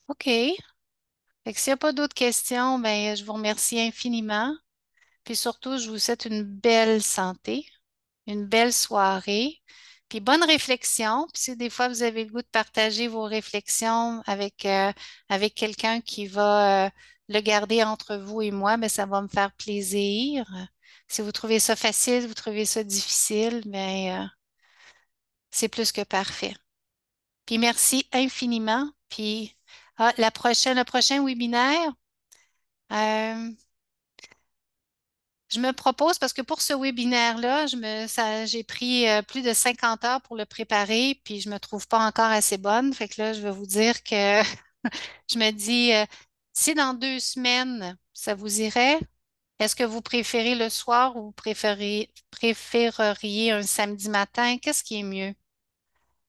OK. Fait que s'il n'y a pas d'autres questions, ben, je vous remercie infiniment. Puis surtout, je vous souhaite une belle santé, une belle soirée, puis bonne réflexion. Puis si des fois vous avez le goût de partager vos réflexions avec quelqu'un qui va le garder entre vous et moi, ben, ça va me faire plaisir. Si vous trouvez ça facile, vous trouvez ça difficile, ben, c'est plus que parfait. Puis merci infiniment. Puis le prochain webinaire, euh, Je me propose, parce que pour ce webinaire-là, j'ai pris plus de 50 heures pour le préparer, puis je me trouve pas encore assez bonne. Fait que là, je vais vous dire que je me dis, si dans 2 semaines, ça vous irait, est-ce que vous préférez le soir ou vous préféreriez un samedi matin? Qu'est-ce qui est mieux?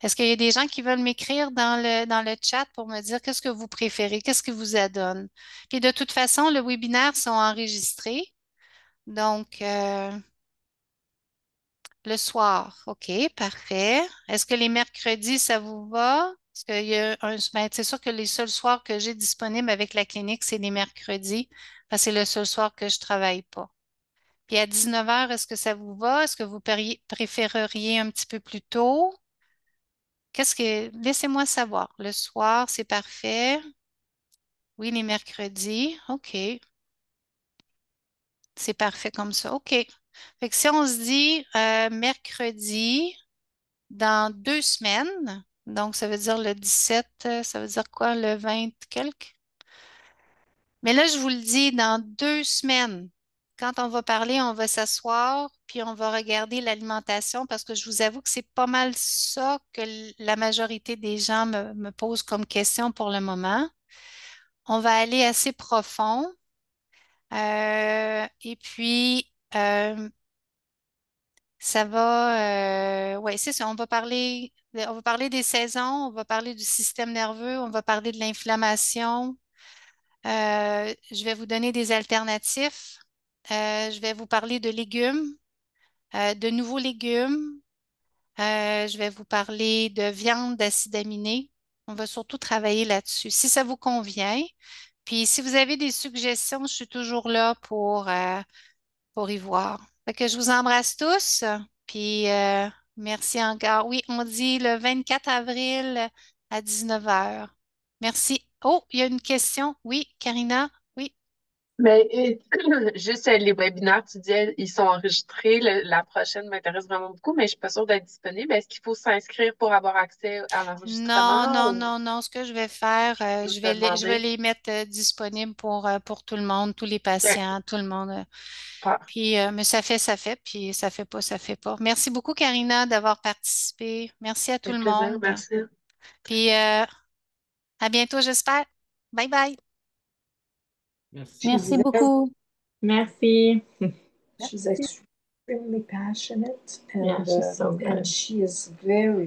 Est-ce qu'il y a des gens qui veulent m'écrire dans le chat pour me dire qu'est-ce que vous préférez, qu'est-ce qui vous adonne? Puis de toute façon, le webinaire sont enregistrés. Donc, le soir, OK, parfait. Est-ce que les mercredis, ça vous va? Est-ce qu'il y a ben, c'est sûr que les seuls soirs que j'ai disponibles avec la clinique, c'est les mercredis, parce que c'est le seul soir que je travaille pas. Puis à 19 heures, est-ce que ça vous va? Est-ce que vous préféreriez un petit peu plus tôt? Laissez-moi savoir. Le soir, c'est parfait. Oui, les mercredis. OK. C'est parfait comme ça. OK. Fait que si on se dit mercredi dans 2 semaines, donc ça veut dire le 17, ça veut dire quoi, le 20 quelque? Mais là, je vous le dis, dans 2 semaines, quand on va parler, on va s'asseoir, puis on va regarder l'alimentation parce que je vous avoue que c'est pas mal ça que la majorité des gens me posent comme question pour le moment. On va aller assez profond. Et puis, ça va, ouais, c'est ça. On va parler des saisons, on va parler du système nerveux, on va parler de l'inflammation. Je vais vous donner des alternatifs. Je vais vous parler de légumes, de nouveaux légumes. Je vais vous parler de viande, d'acides aminés. On va surtout travailler là-dessus. Si ça vous convient, puis si vous avez des suggestions, je suis toujours là pour y voir. Fait que je vous embrasse tous, puis merci encore. Oui, on dit le 24 avril à 19 heures. Merci. Oh, il y a une question. Oui, Karina. Oui. Mais juste les webinaires, tu disais, ils sont enregistrés. La prochaine m'intéresse vraiment beaucoup, mais je suis pas sûre d'être disponible. Est-ce qu'il faut s'inscrire pour avoir accès à Non, l'enregistrement non, ou non, non. Ce que je vais faire, juste je vais demander? les mettre disponibles pour tout le monde, tous les Ok, patients, tout le monde. super. Puis, mais ça fait, puis ça fait pas, ça fait pas. Merci beaucoup, Karina, d'avoir participé. Merci à tout Avec le plaisir, monde. merci. Puis, à bientôt, j'espère. Bye bye. She Merci disait, beaucoup. merci. She's extremely passionate Yeah, and she's so and good. she is very